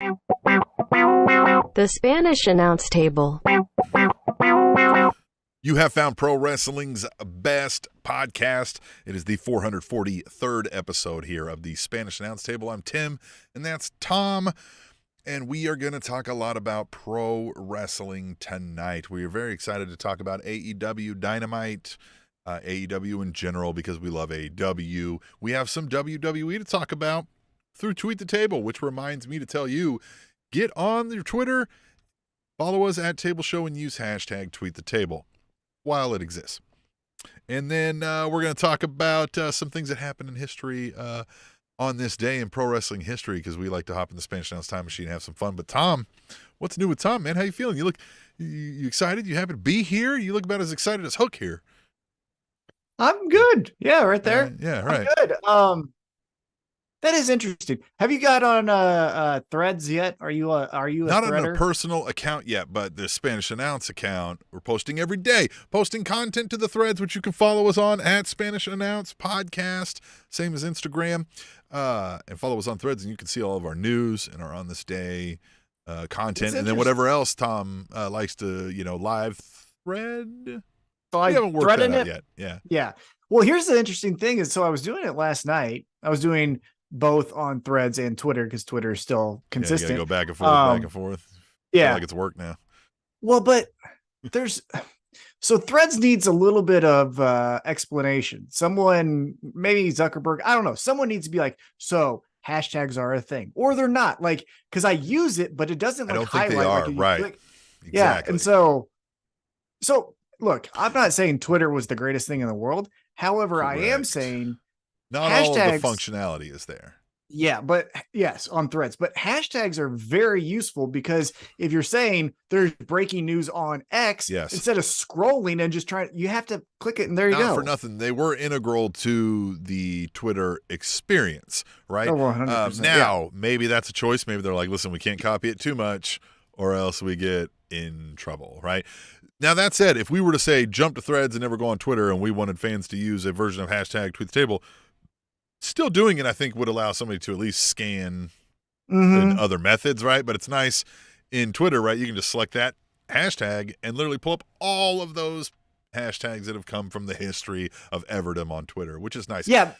The Spanish Announce Table. You have found pro wrestling's best podcast. It is the 443rd episode here of the Spanish Accounce Table. I'm Tim, and that's Tom, and we are going to talk a lot about pro wrestling tonight. We are very excited to talk about AEW Dynamite, AEW in general, because we love AEW. We have some WWE to talk about through Tweet the Table, which reminds me to tell you, get on your Twitter, follow us at Table Show, and use hashtag Tweet the Table while it exists. And then we're going to talk about some things that happened in history on this day in pro wrestling history, because we like to hop in the Spanish Announce time machine and have some fun. But Tom, what's new with Tom, man? How you feeling? You excited? You happy to be here? You look about as excited as Hook here. I'm good. Yeah, right there. Yeah, right. I'm good. That is interesting. Have you got on Threads yet? Are you a Not threader? on a personal account yet, but the Spanish Announce account, we're posting every day, posting content to the Threads, which you can follow us on at Spanish Announce Podcast, same as Instagram, and follow us on Threads, and you can see all of our news and our on this day content, and then whatever else Tom likes to, live thread. So we haven't worked that out yet. Yeah. Well, here's the interesting thing is, so I was doing it last night. I was doing both on Threads and Twitter, because Twitter is still consistent. Yeah, you gotta go back and forth, back and forth. Yeah. I feel like it's work now. Well, but so Threads needs a little bit of explanation. Someone, maybe Zuckerberg, I don't know. Someone needs to be like, so hashtags are a thing, or they're not. Like, because I use it, but it doesn't I don't highlight. think they are, like, right. Exactly. Yeah, and so look, I'm not saying Twitter was the greatest thing in the world. However, Correct. I am saying not all of the functionality is there. Yeah, but yes, on Threads. But hashtags are very useful, because if you're saying there's breaking news on X, instead of scrolling and just you have to click it, and there you go. Not for nothing, they were integral to the Twitter experience, right? Oh, 100%, now, maybe that's a choice. Maybe they're like, listen, we can't copy it too much, or else we get in trouble, right? Now, that said, if we were to say jump to Threads and never go on Twitter, and we wanted fans to use a version of hashtag Tweet the Table, still doing it, I think, would allow somebody to at least scan in other methods, right? But it's nice in Twitter, right? You can just select that hashtag and literally pull up all of those hashtags that have come from the history of Everdom on Twitter, which is nice. Yeah.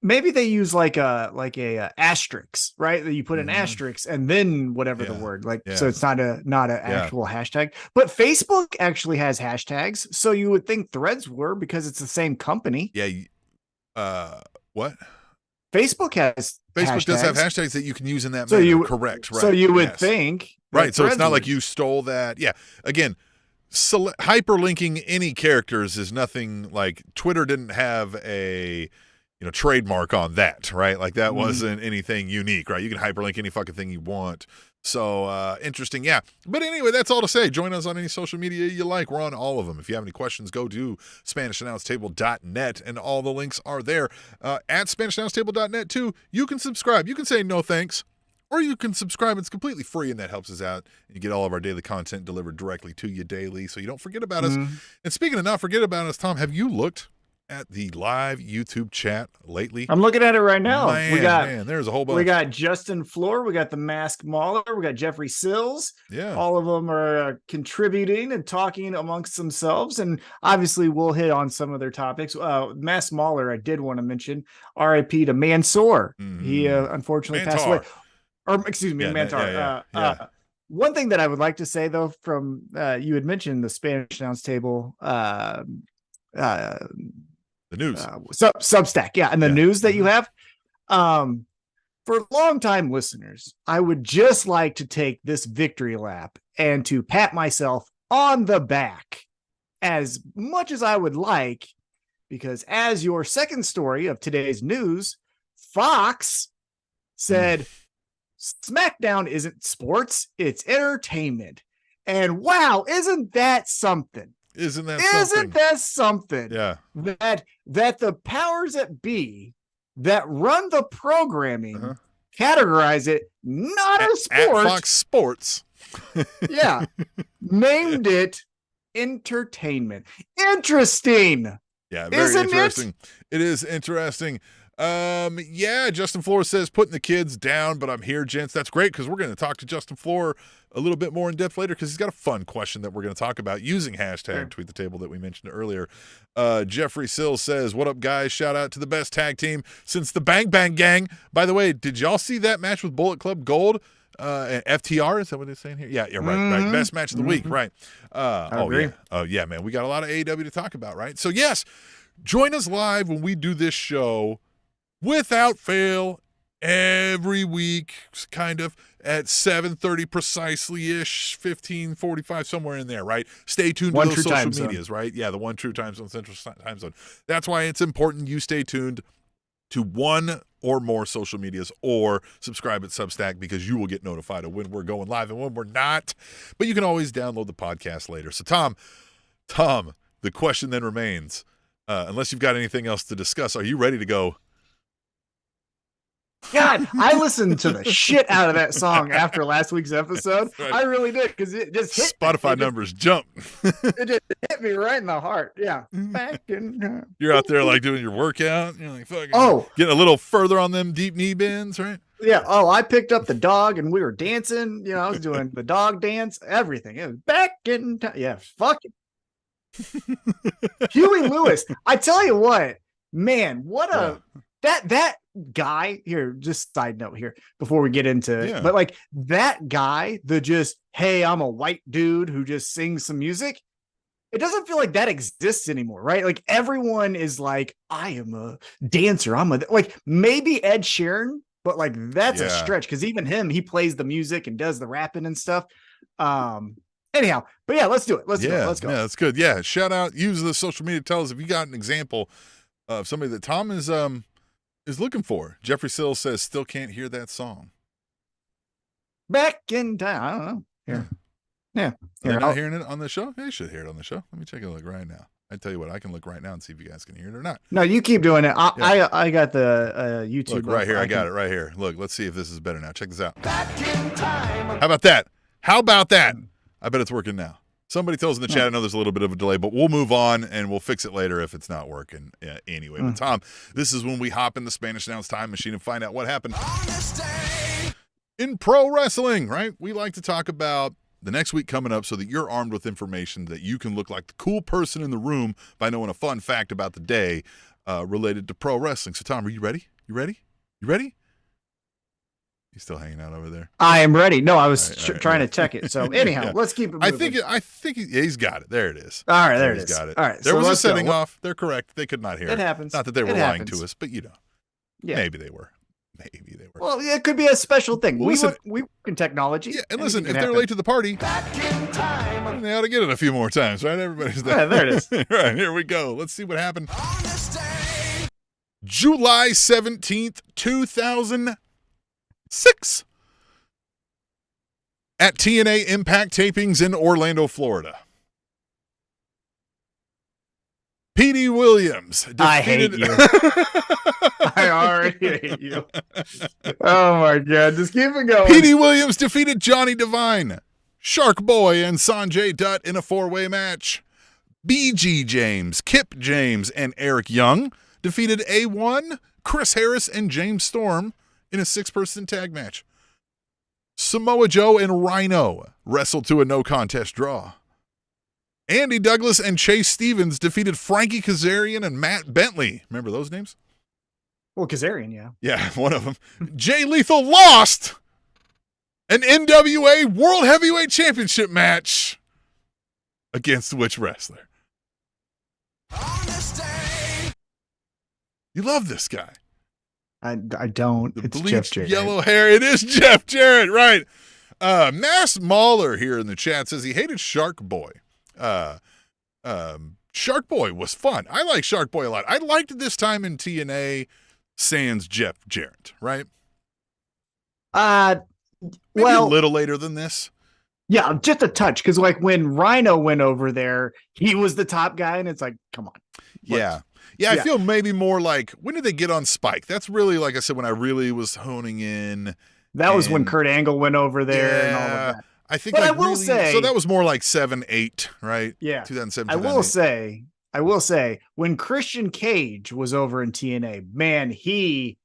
Maybe they use like a asterisk, right? That you put an asterisk and then whatever the word, so it's not an actual hashtag. But Facebook actually has hashtags, so you would think Threads were, because it's the same company. Yeah. What? Facebook has Facebook hashtags. does have hashtags that you can use in that So manner. Correct. Right. So you would think, right? So it's not like you stole that. Yeah. Again. Hyperlinking any characters is nothing. Like, Twitter didn't have a trademark on that, right? Like, that wasn't anything unique, right? You can hyperlink any fucking thing you want. So interesting, yeah. But anyway, that's all to say. Join us on any social media you like. We're on all of them. If you have any questions, go to SpanishAnnounceTable.net, and all the links are there. At SpanishAnnounceTable.net too, you can subscribe. You can say no thanks, or you can subscribe. It's completely free, and that helps us out. You get all of our daily content delivered directly to you daily, so you don't forget about us. And speaking of not forget about us, Tom, have you looked at the live YouTube chat lately? I'm looking at it right now. There's a whole bunch. We got Justin Floor, we got the Masked Mauler, we got Jeffrey Sills. Yeah. All of them are contributing and talking amongst themselves, and obviously we'll hit on some of their topics. Masked Mauler, I did want to mention, RIP to Mansoor. He unfortunately passed away. Or excuse me, Mantar. One thing that I would like to say, though, from you had mentioned the Spanish Announce Table, the news, Substack, and the news that you have. For long-time listeners, I would just like to take this victory lap and to pat myself on the back as much as I would like, because as your second story of today's news, Fox said SmackDown isn't sports, it's entertainment. And wow, isn't that something? Isn't that something? Yeah. That the powers that be that run the programming categorize it not as sport. At Fox Sports. Yeah. Named it entertainment. Interesting. Yeah, very interesting. It is interesting. Yeah, Justin Floor says putting the kids down, but I'm here, gents. That's great because we're going to talk to Justin Floor a little bit more in depth later because he's got a fun question that we're going to talk about using hashtag Tweet the Table that we mentioned earlier. Jeffrey Sills says, "What up, guys? Shout out to the best tag team since the Bang Bang Gang." By the way, did y'all see that match with Bullet Club Gold? And FTR, is that what they're saying here? Yeah, right. Best match of the week, right? Yeah, man. We got a lot of AEW to talk about, right? So yes, join us live when we do this show without fail every week, kind of at 7:30 precisely-ish, 15:45, somewhere in there, right? Stay tuned to those social medias, right? Yeah, the one true time zone, Central Time Zone. That's why it's important you stay tuned to one or more social medias or subscribe at Substack because you will get notified of when we're going live and when we're not. But you can always download the podcast later. So, Tom, the question then remains, unless you've got anything else to discuss, are you ready to go? God, I listened to the shit out of that song after last week's episode. Right. I really did because it just hit Spotify numbers jump. It just hit me right in the heart. Yeah. Back in, You're out there like doing your workout. You're like, fucking getting a little further on them deep knee bends, right? Yeah. Oh, I picked up the dog and we were dancing. You know, I was doing the dog dance, everything. It was back in time. Yeah. Fuck it. Huey Lewis. I tell you what, man, what a that guy here, just side note here before we get into it, but like that guy, hey, I'm a white dude who just sings some music. It doesn't feel like that exists anymore, right? Like everyone is like, I am a dancer. Like maybe Ed Sheeran, but like that's a stretch because even him, he plays the music and does the rapping and stuff. Anyhow, but yeah, let's do it. Let's go. Yeah, that's good. Yeah. Shout out, use the social media. Tell us if you got an example of somebody that Tom is looking for. Jeffrey Sills says, still can't hear that song. Back in time. I don't know. Here. Yeah. You're not hearing it on the show? You should hear it on the show. Let me take a look right now. I tell you what, I can look right now and see if you guys can hear it or not. No, you keep doing it. I got the YouTube. Look right here. I got it right here. Look, let's see if this is better now. Check this out. Back in time. How about that? I bet it's working now. Somebody tells in the chat, I know there's a little bit of a delay, but we'll move on and we'll fix it later if it's not working anyway. But Tom, this is when we hop in the Spanish Announce Time Machine and find out what happened in pro wrestling, right? We like to talk about the next week coming up so that you're armed with information that you can look like the cool person in the room by knowing a fun fact about the day related to pro wrestling. So, Tom, are you ready? You ready? He's still hanging out over there. I am ready. No, I was trying to check it. So anyhow, let's keep it moving. I think he's got it. There it is. All right, there it is. Got it. All right. There was a setting off. They're correct. They could not hear it. It happens. Not that they were lying to us, but maybe they were. Well, it could be a special thing. We work in technology. Yeah, and listen, if they're late to the party, back in time, they ought to get it a few more times, right? Everybody's there. Yeah, there it is. Right, here we go. Let's see what happened. July 17th, 2006. At TNA Impact tapings in Orlando, Florida. Petey Williams defeated... I hate you. I already hate you. Oh my God, just keep it going. Petey Williams defeated Johnny Devine, Shark Boy, and Sanjay Dutt in a 4-way match. BG James, Kip James, and Eric Young defeated A1, Chris Harris, and James Storm in a 6-person tag match. Samoa Joe and Rhino wrestled to a no-contest draw. Andy Douglas and Chase Stevens defeated Frankie Kazarian and Matt Bentley. Remember those names? Well, Kazarian, yeah. Yeah, one of them. Jay Lethal lost an NWA World Heavyweight Championship match against which wrestler? You love this guy. I don't. It's Jeff Jarrett. Yellow hair. It is Jeff Jarrett, right? Mass Mauler here in the chat says he hated Shark Boy. Shark Boy was fun. I like Shark Boy a lot. I liked this time in TNA sans Jeff Jarrett, right? Maybe a little later than this. Yeah, just a touch. Because like when Rhino went over there, he was the top guy, and it's like, come on. Yeah. Yeah, I feel maybe more like, when did they get on Spike? That's really, like I said, when I really was honing in. That was when Kurt Angle went over there and all of that. I think, but I will say, so that was more like 7, 8, right? Yeah. 2007. I will say, I will say, when Christian Cage was over in TNA, man, he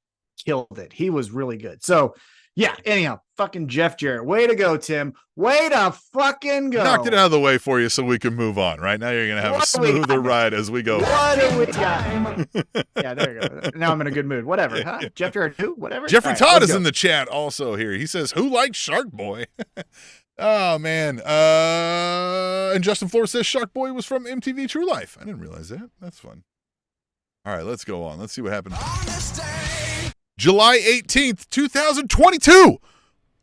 killed it. He was really good. So, yeah, anyhow, fucking Jeff Jarrett. Way to go, Tim. Way to fucking go. Knocked it out of the way for you so we can move on. Right now you're going to have a smoother ride as we go. What do we got? Yeah, there you go. Now I'm in a good mood. Whatever. Huh? Jeff Jarrett, who? Whatever. Jeffrey Todd is in the chat also here. He says, who likes Shark Boy? Oh, man. And Justin Flores says Shark Boy was from MTV True Life. I didn't realize that. That's fun. All right, let's go on. Let's see what happens. July 18th, 2022.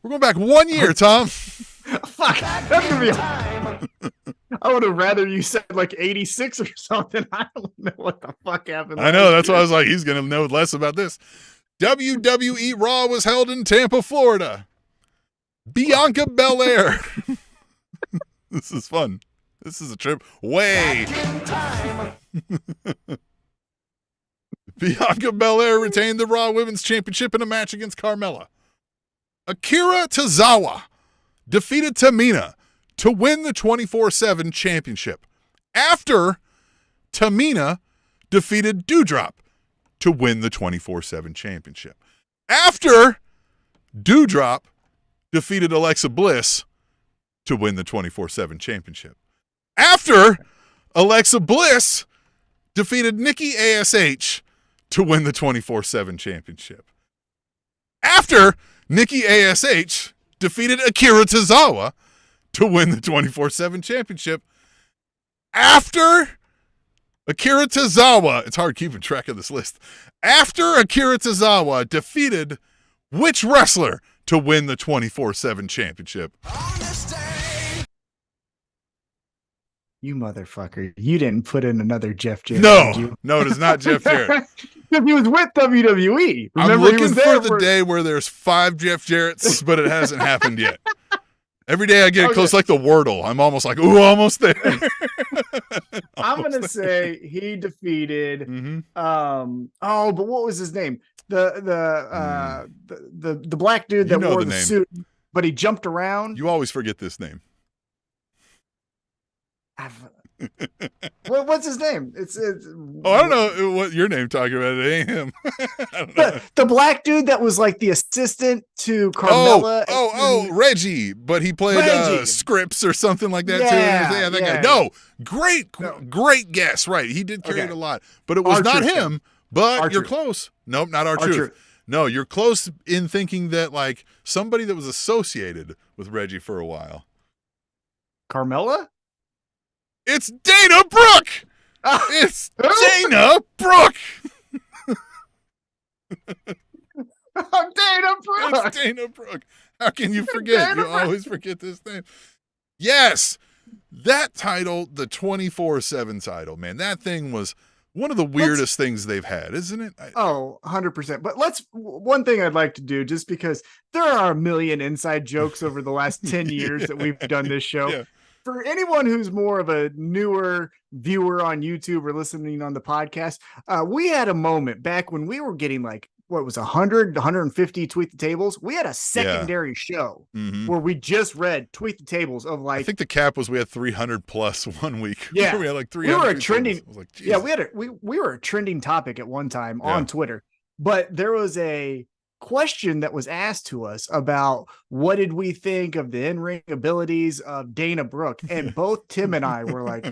We're going back 1 year, Tom. Fuck. That's going to be I would have rather you said like 86 or something. I don't know what the fuck happened. I know. That's why I was like, he's going to know less about this. WWE Raw was held in Tampa, Florida. Bianca Belair. This is fun. This is a trip way. Bianca Belair retained the Raw Women's Championship in a match against Carmella. Akira Tozawa defeated Tamina to win the 24/7 championship after Tamina defeated Doudrop to win the 24/7 championship. After Doudrop defeated Alexa Bliss to win the 24/7 championship. After Alexa Bliss defeated Nikki ASH to win the 24/7 championship. After Nikki ASH defeated Akira Tozawa to win the 24/7 championship. After Akira Tozawa, it's hard keeping track of this list. After Akira Tozawa defeated which wrestler to win the 24/7 championship? You motherfucker. You didn't put in another Jeff Jarrett. No, it is not Jeff Jarrett. He was with WWE. Remember, I'm looking he was for the day where there's 5 Jeff Jarretts, but it hasn't happened yet. Every day I get close, like the Wordle. I'm almost like, ooh, almost there. I'm going to say he defeated, but what was his name? The black dude that wore the suit, but he jumped around. You always forget this name. What's his name? It's I don't know what your name talking about. It ain't him. I don't know. The black dude that was like the assistant to Carmella. Reggie, but he played Scripps or something like that too. Yeah, that guy. No, great guess. Right, he did carry it a lot, but it was not him. But you're close. Nope, not R-Truth. No, you're close in thinking that like somebody that was associated with Reggie for a while. Carmella? It's Dana Brooke. It's Dana Brooke. Dana Brooke. It's Dana Brooke. How can you forget? You always forget this name. Yes, that title, the 24/7 title, man, that thing was one of the weirdest things they've had, isn't it? 100%. But one thing I'd like to do, just because there are a million inside jokes over the last 10 years that we've done this show. Yeah. For anyone who's more of a newer viewer on YouTube or listening on the podcast, we had a moment back when we were getting like, what was 100, 150 Tweet the Tables. We had a secondary show where we just read Tweet the Tables of like, I think the cap was we had 300 plus 1 week. Yeah. We had like 300. We were a trending. We were a trending topic at one time on Twitter, but there was a question that was asked to us about what did we think of the in-ring abilities of Dana Brooke, and both Tim and I were like,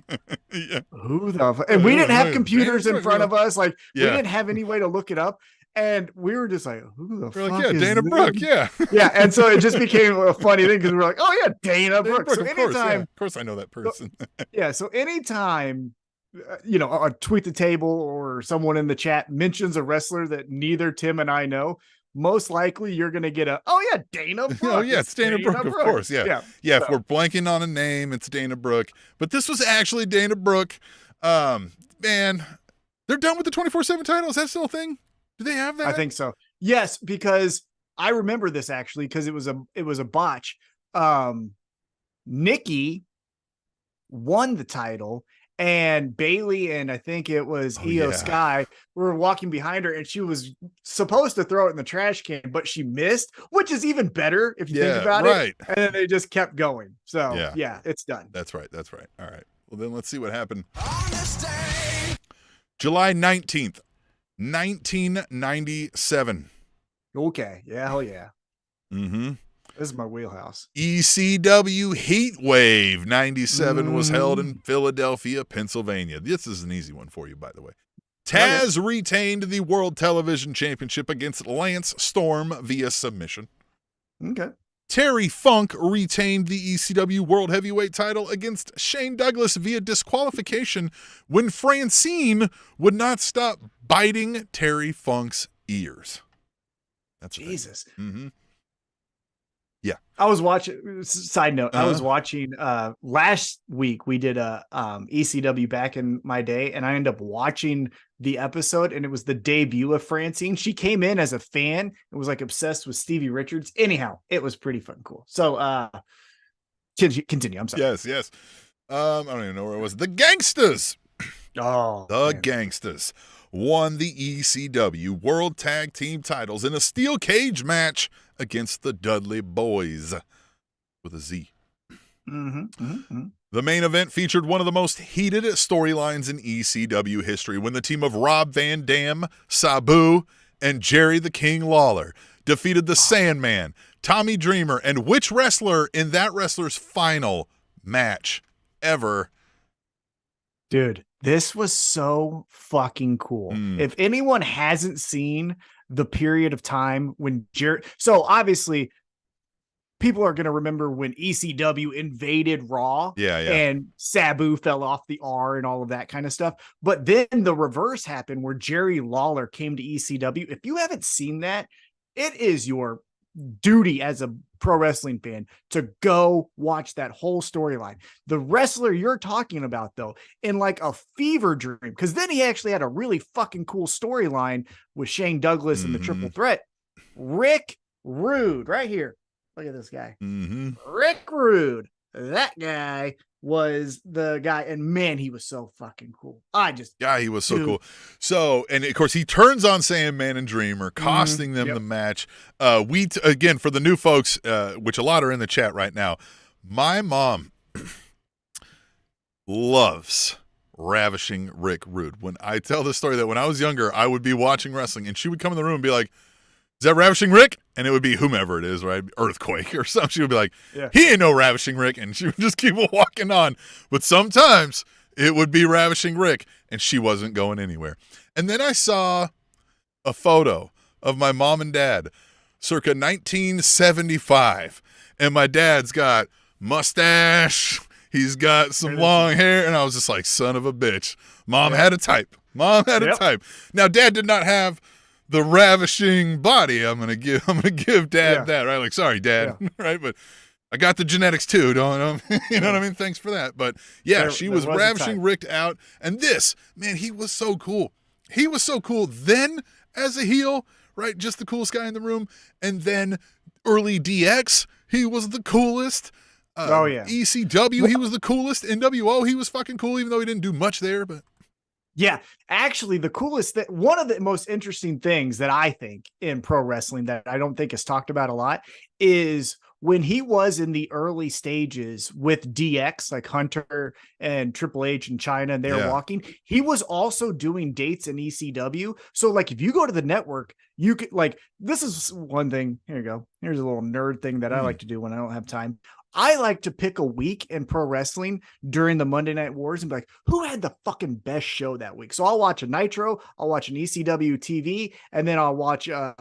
who the fuck? And we didn't have computers in front of us, like we didn't have any way to look it up, and we were just like, who the fuck is Dana Brooke? Yeah, and so it just became a funny thing because we were like, oh yeah, Dana Brooke. So anytime, of course I know that person. So anytime a Tweet the Table or someone in the chat mentions a wrestler that neither Tim and I know, most likely you're going to get Dana Brooke. Oh, yeah, it's Dana Brooke, of course. Yeah. If we're blanking on a name, it's Dana Brooke. But this was actually Dana Brooke. Man, they're done with the 24/7 title. Is that still a thing? Do they have that? I think so. Yes, because I remember this actually because it was a botch. Nikki won the title. And Bailey and I think it was Io Sky were walking behind her, and she was supposed to throw it in the trash can, but she missed, which is even better if you think about it. And then they just kept going. So yeah, it's done. That's right. All right. Well, then let's see what happened. July 19th, 1997. Okay. Yeah, hell yeah. Mm-hmm. This is my wheelhouse. ECW Heat Wave 97 was held in Philadelphia, Pennsylvania. This is an easy one for you, by the way. Taz retained the World Television Championship against Lance Storm via submission. Okay. Terry Funk retained the ECW World Heavyweight title against Shane Douglas via disqualification when Francine would not stop biting Terry Funk's ears. That's Jesus. Mm-hmm. Yeah. I was watching, side note, I was watching last week we did a ECW back in my day, and I ended up watching the episode, and it was the debut of Francine. She came in as a fan and was like obsessed with Stevie Richards. Anyhow, it was pretty fucking cool. So continue. I'm sorry. Yes. I don't even know where it was. The Gangsters. Gangsters won the ECW World Tag Team titles in a steel cage match against the Dudley Boys with a Z. The main event featured one of the most heated storylines in ECW history when the team of Rob Van Dam, Sabu, and Jerry the King Lawler defeated the Sandman, Tommy Dreamer, and which wrestler in that wrestler's final match ever? Dude, this was so fucking cool. If anyone hasn't seen the period of time when so obviously people are going to remember when ECW invaded Raw and Sabu fell off the R and all of that kind of stuff. But then the reverse happened where Jerry Lawler came to ECW. If you haven't seen that, it is your duty as a pro wrestling fan to go watch that whole storyline. The wrestler you're talking about, though, in like a fever dream, because then he actually had a really fucking cool storyline with Shane Douglas and the Triple Threat. Rick Rude, right here. Look at this guy. Rick Rude. That guy was the guy, and man, he was so fucking cool. He was so cool. So, and of course, he turns on Sandman and Dreamer, costing them the match. Again, for the new folks, which a lot are in the chat right now, my mom loves Ravishing Rick Rude. When I tell the story that when I was younger, I would be watching wrestling, and she would come in the room and be like, "Is that Ravishing Rick?" And it would be whomever it is, right? Earthquake or something. She would be like, "He ain't no Ravishing Rick." And she would just keep walking on. But sometimes it would be Ravishing Rick, and she wasn't going anywhere. And then I saw a photo of my mom and dad circa 1975. And my dad's got mustache. He's got some long hair. And I was just like, son of a bitch. Mom had a type. Now, Dad did not have the ravishing body. I'm gonna give Dad that, right? Like, sorry, Dad, right? But I got the genetics too, don't you know what I mean? Thanks for that. But she was ravishing Rick out, and this man, he was so cool. He was so cool then as a heel, right? Just the coolest guy in the room, and then early DX, he was the coolest. ECW, he was the coolest. NWO, he was fucking cool, even though he didn't do much there, but. Yeah, actually, the coolest thing, one of the most interesting things that I think in pro wrestling that I don't think is talked about a lot is when he was in the early stages with DX, like Hunter and Triple H and China, and they were walking, he was also doing dates in ECW. So, like, if you go to the network, you could, like, this is one thing. Here you go. Here's a little nerd thing that I like to do when I don't have time. I like to pick a week in pro wrestling during the Monday Night Wars and be like, who had the fucking best show that week? So I'll watch a Nitro, I'll watch an ECW TV, and then I'll watch a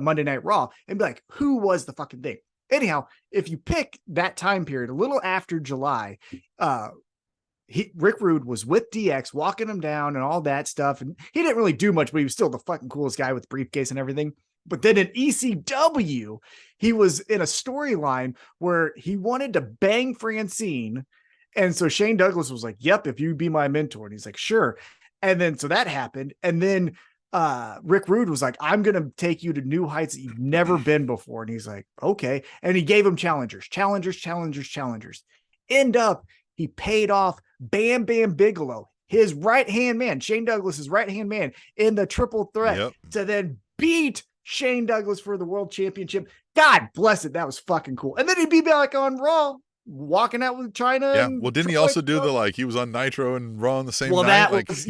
Monday Night Raw and be like, who was the fucking thing? Anyhow, if you pick that time period, a little after July, Rick Rude was with DX, walking him down and all that stuff. And he didn't really do much, but he was still the fucking coolest guy with the briefcase and everything. But then in ECW, he was in a storyline where he wanted to bang Francine. And so Shane Douglas was like, yep, if you be my mentor. And he's like, sure. And then, so that happened. And then Rick Rude was like, I'm going to take you to new heights that you've never been before. And he's like, okay. And he gave him challengers. End up, he paid off Bam Bam Bigelow, his right-hand man, Shane Douglas's right-hand man in the triple threat to then beat Shane Douglas for the world championship. God bless it. That was fucking cool. And then he'd be back on Raw walking out with China. Yeah. And Well, didn't he Triple also H do he was on Nitro and Raw on the same well, night? that was,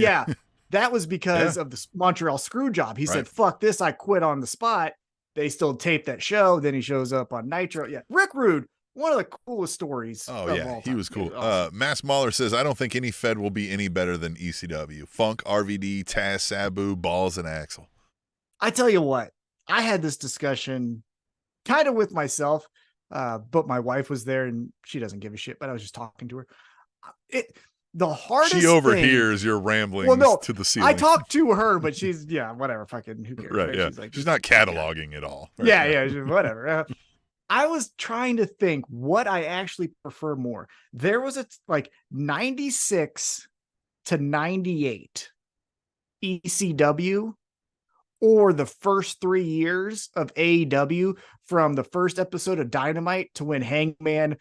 that was because of the Montreal screw job. He said, fuck this. I quit on the spot. They still taped that show. Then he shows up on Nitro. Yeah. Rick Rude, one of the coolest stories. Oh, yeah. All He was cool. Awesome. Mass Mahler says, I don't think any Fed will be any better than ECW. Funk, RVD, Taz, Sabu, Balls, and Axel. I tell you what, I had this discussion kind of with myself, but my wife was there and she doesn't give a shit, but I was just talking to her. The hardest she overhears your ramblings to the ceiling. I talked to her, but she's whatever, fucking who cares? Right, yeah. She's not cataloging it all. Right? Yeah, whatever. I was trying to think what I actually prefer more. There was 96 to 98 ECW or the first 3 years of AEW, from the first episode of Dynamite to when CM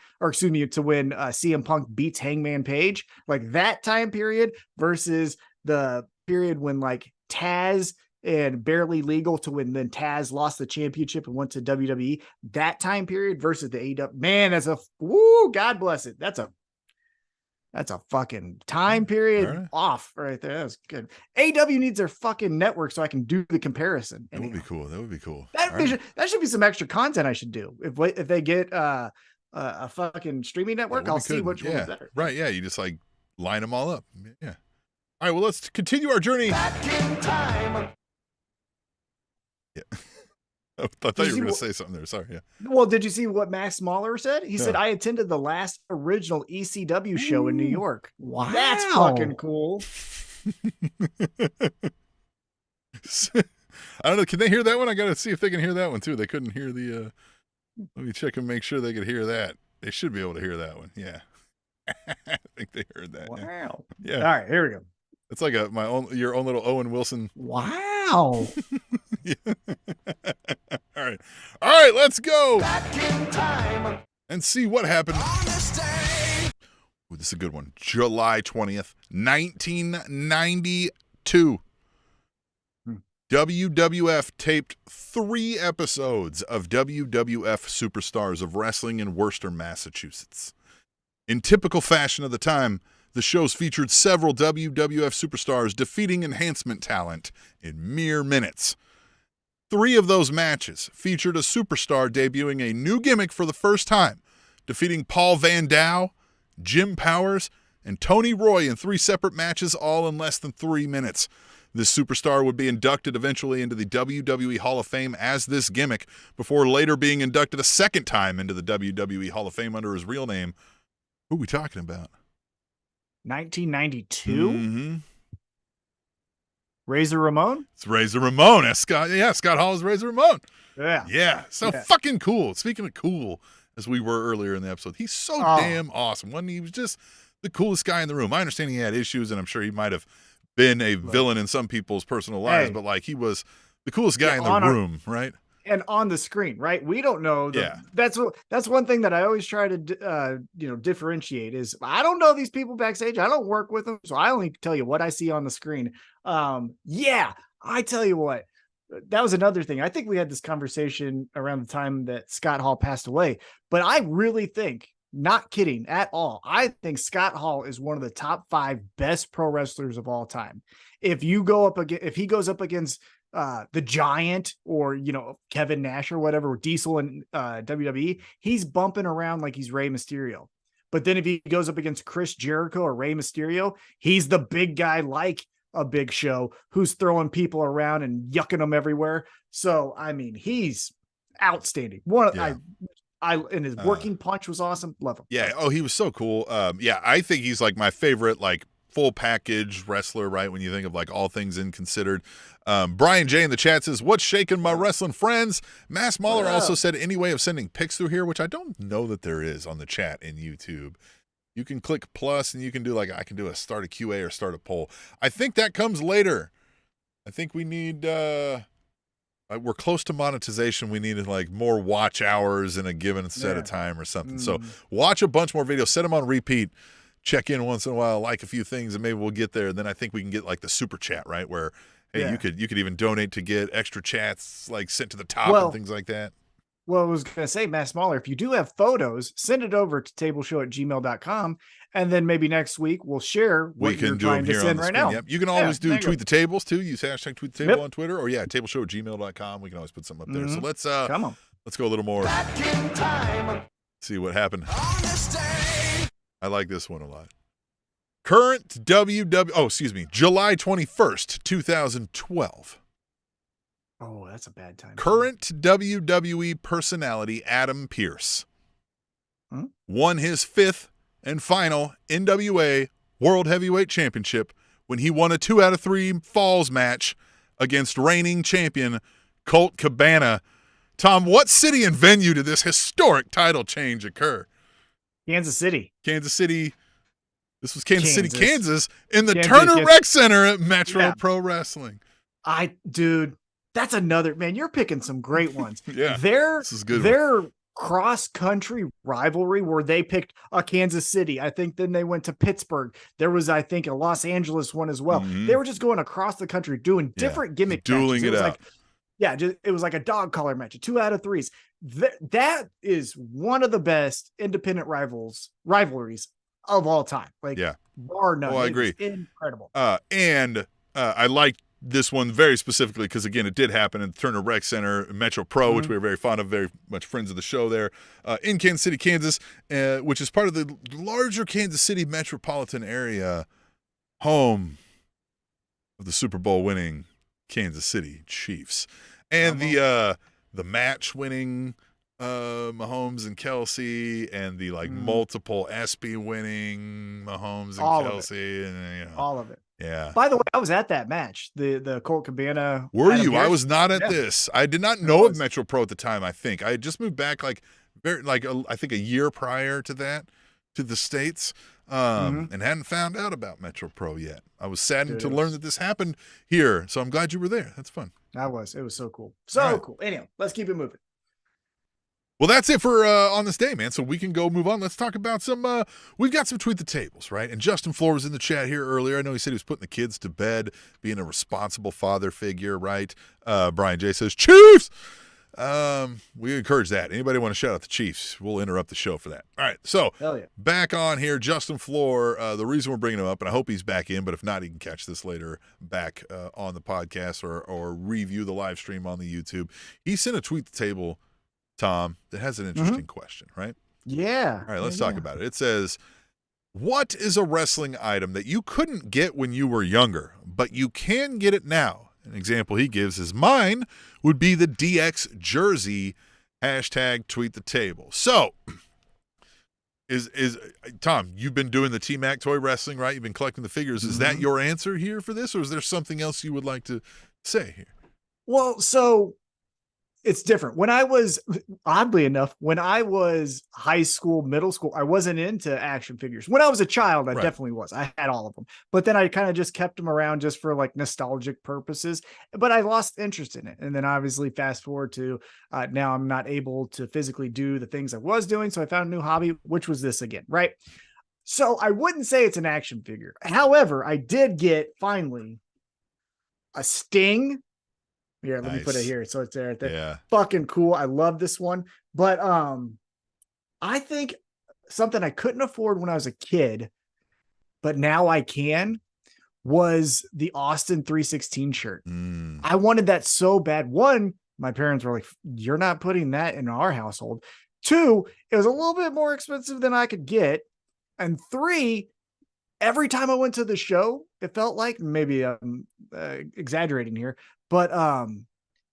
Punk beats Hangman Page, like that time period versus the period when Taz and Barely Legal to when then Taz lost the championship and went to WWE, that time period versus the AEW. Man, God bless it. That's a fucking time period off right there. That was good. AW needs their fucking network so I can do the comparison. That would be cool. That should be some extra content I should do. If they get a fucking streaming network, I'll see which one's better. Right, yeah. You just line them all up. Yeah. All right, well, let's continue our journey. Back in time. Yeah. I thought you were going to say something there. Sorry. Yeah. Well, did you see what Max Mahler said? He said, I attended the last original ECW show in New York. Wow. That's fucking cool. I don't know. Can they hear that one? I got to see if they can hear that one too. They couldn't hear the, let me check and make sure they could hear that. They should be able to hear that one. Yeah. I think they heard that. Wow. Yeah. All right, here we go. It's like your own little Owen Wilson. Wow. Yeah. All right, let's go back in time and see what happened. Ooh, this is a good one. July 20th, 1992. WWF taped 3 episodes of WWF Superstars of Wrestling in Worcester, Massachusetts. In typical fashion of the time, the shows featured several WWF superstars defeating enhancement talent in mere minutes. 3 of those matches featured a superstar debuting a new gimmick for the first time, defeating Paul Van Dau, Jim Powers, and Tony Roy in 3 separate matches, all in less than 3 minutes. This superstar would be inducted eventually into the WWE Hall of Fame as this gimmick, before later being inducted a second time into the WWE Hall of Fame under his real name. Who are we talking about? 1992? Mm-hmm. Razor Ramon? It's Razor Ramon. That's Scott Hall is Razor Ramon. Yeah. So fucking cool. Speaking of cool, as we were earlier in the episode, he's so damn awesome. He was just the coolest guy in the room. I understand he had issues, and I'm sure he might have been a villain in some people's personal lives, but he was the coolest guy in the room, right? And on the screen, right? We don't know. That's one thing that I always try to, differentiate is I don't know these people backstage. I don't work with them. So I only tell you what I see on the screen. I tell you what, that was another thing. I think we had this conversation around the time that Scott Hall passed away, but I really think, not kidding at all, I think Scott Hall is one of the top 5 best pro wrestlers of all time. If he goes up against the Giant or Kevin Nash or whatever, or Diesel in WWE, he's bumping around like he's Rey Mysterio. But then if he goes up against Chris Jericho or Rey Mysterio, he's the big guy like a Big Show who's throwing people around and yucking them everywhere. So I mean, he's outstanding. And his working punch was awesome. Love him. Yeah. Oh, he was so cool. I think he's my favorite full package wrestler, right? When you think of all things in considered. Brian J in the chat says, "What's shaking, my wrestling friends?" Mass Mahler also said, "Any way of sending pics through here?" Which I don't know that there is on the chat in YouTube. You can click plus and you can do I can do a start a QA or start a poll. I think that comes later. I think we need we're close to monetization. We needed more watch hours in a given set of time or something. So watch a bunch more videos, set them on repeat, check in once in a while, like a few things, and maybe we'll get there. And then I think we can get the super chat, right? Where you could even donate to get extra chats sent to the top and things like that. Well, I was going to say, Matt Smaller, if you do have photos, send it over to tableshow@gmail.com. And then maybe next week we'll share what we can you're do trying them to here send on the right screen. now. Yep. You can always do tweet go. the tables too. Use hashtag tweet the table Yep. on Twitter, or tableshow@gmail.com. We can always put something up there. Mhm. So let's Come on. let's go a little more. Back in time. See what happened. On this day. I like this one a lot. Current July 21st, 2012. Oh, that's a bad time. Current WWE personality Adam Pearce won his 5th and final NWA World Heavyweight Championship when he won a 2 out of 3 falls match against reigning champion Colt Cabana. Tom, what city and venue did this historic title change occur? Kansas City. Kansas City. This was Kansas City, Kansas, in the Kansas, Turner Rec Center at Metro Pro Wrestling. Dude, that's another, man, you're picking some great ones. Yeah, this is good. Their cross-country rivalry where they picked a Kansas City. I think then they went to Pittsburgh. There was, I think, a Los Angeles one as well. Mm-hmm. They were just going across the country doing different gimmick dueling matches. it out. It was like a dog collar match, a 2 out of 3s. That is one of the best independent rivalries of all time. Bar none. Oh, I agree. Incredible. And I like this one very specifically because, again, it did happen in the Turner Rec Center, Metro Pro, which we were very fond of, very much friends of the show there, in Kansas City, Kansas, which is part of the larger Kansas City metropolitan area, home of the Super Bowl winning Kansas City Chiefs. And the match winning Mahomes and Kelsey, and the multiple ESPY winning Mahomes and All Kelsey, and all of it. Yeah. By the way, I was at that match. The Colt Cabana. Were Adam you? Pearce. I was not at this. I did not know of Metro Pro at the time. I think I had just moved back, I think a year prior to that, to the States, and hadn't found out about Metro Pro yet. I was saddened to learn that this happened here, so I'm glad you were there. That's fun. It was so cool. So cool. Anyway, let's keep it moving. Well, that's it for on this day, man. So we can go move on. Let's talk about some. We've got some tweet the tables, right? And Justin Floor was in the chat here earlier. I know he said he was putting the kids to bed, being a responsible father figure, right? Brian J says Chiefs. We encourage that. Anybody want to shout out the Chiefs? We'll interrupt the show for that. All right. So back on here, Justin Floor. The reason we're bringing him up, and I hope he's back in, but if not, he can catch this later back on the podcast or review the live stream on the YouTube. He sent a tweet the table, Tom, that has an interesting question, right? Yeah. All right, let's talk about it. It says, what is a wrestling item that you couldn't get when you were younger, but you can get it now? An example he gives is mine would be the DX jersey, hashtag tweet the table. So, is Tom, you've been doing the T-Mac toy wrestling, right? You've been collecting the figures. Is that your answer here for this, or is there something else you would like to say here? Well, so it's different. When I was, oddly enough, when I was high school, middle school, I wasn't into action figures. When I was a child, I definitely was. I had all of them. But then I kind of just kept them around just for nostalgic purposes. But I lost interest in it. And then obviously fast forward to now I'm not able to physically do the things I was doing. So I found a new hobby, which was this again, right? So I wouldn't say it's an action figure. However, I did get finally a Sting. Here, let me put it here. So it's there. Yeah. Fucking cool. I love this one. But I think something I couldn't afford when I was a kid, but now I can, was the Austin 316 shirt. I wanted that so bad. One, my parents were like, you're not putting that in our household. Two, it was a little bit more expensive than I could get. And three, every time I went to the show, it felt like, maybe I'm exaggerating here, but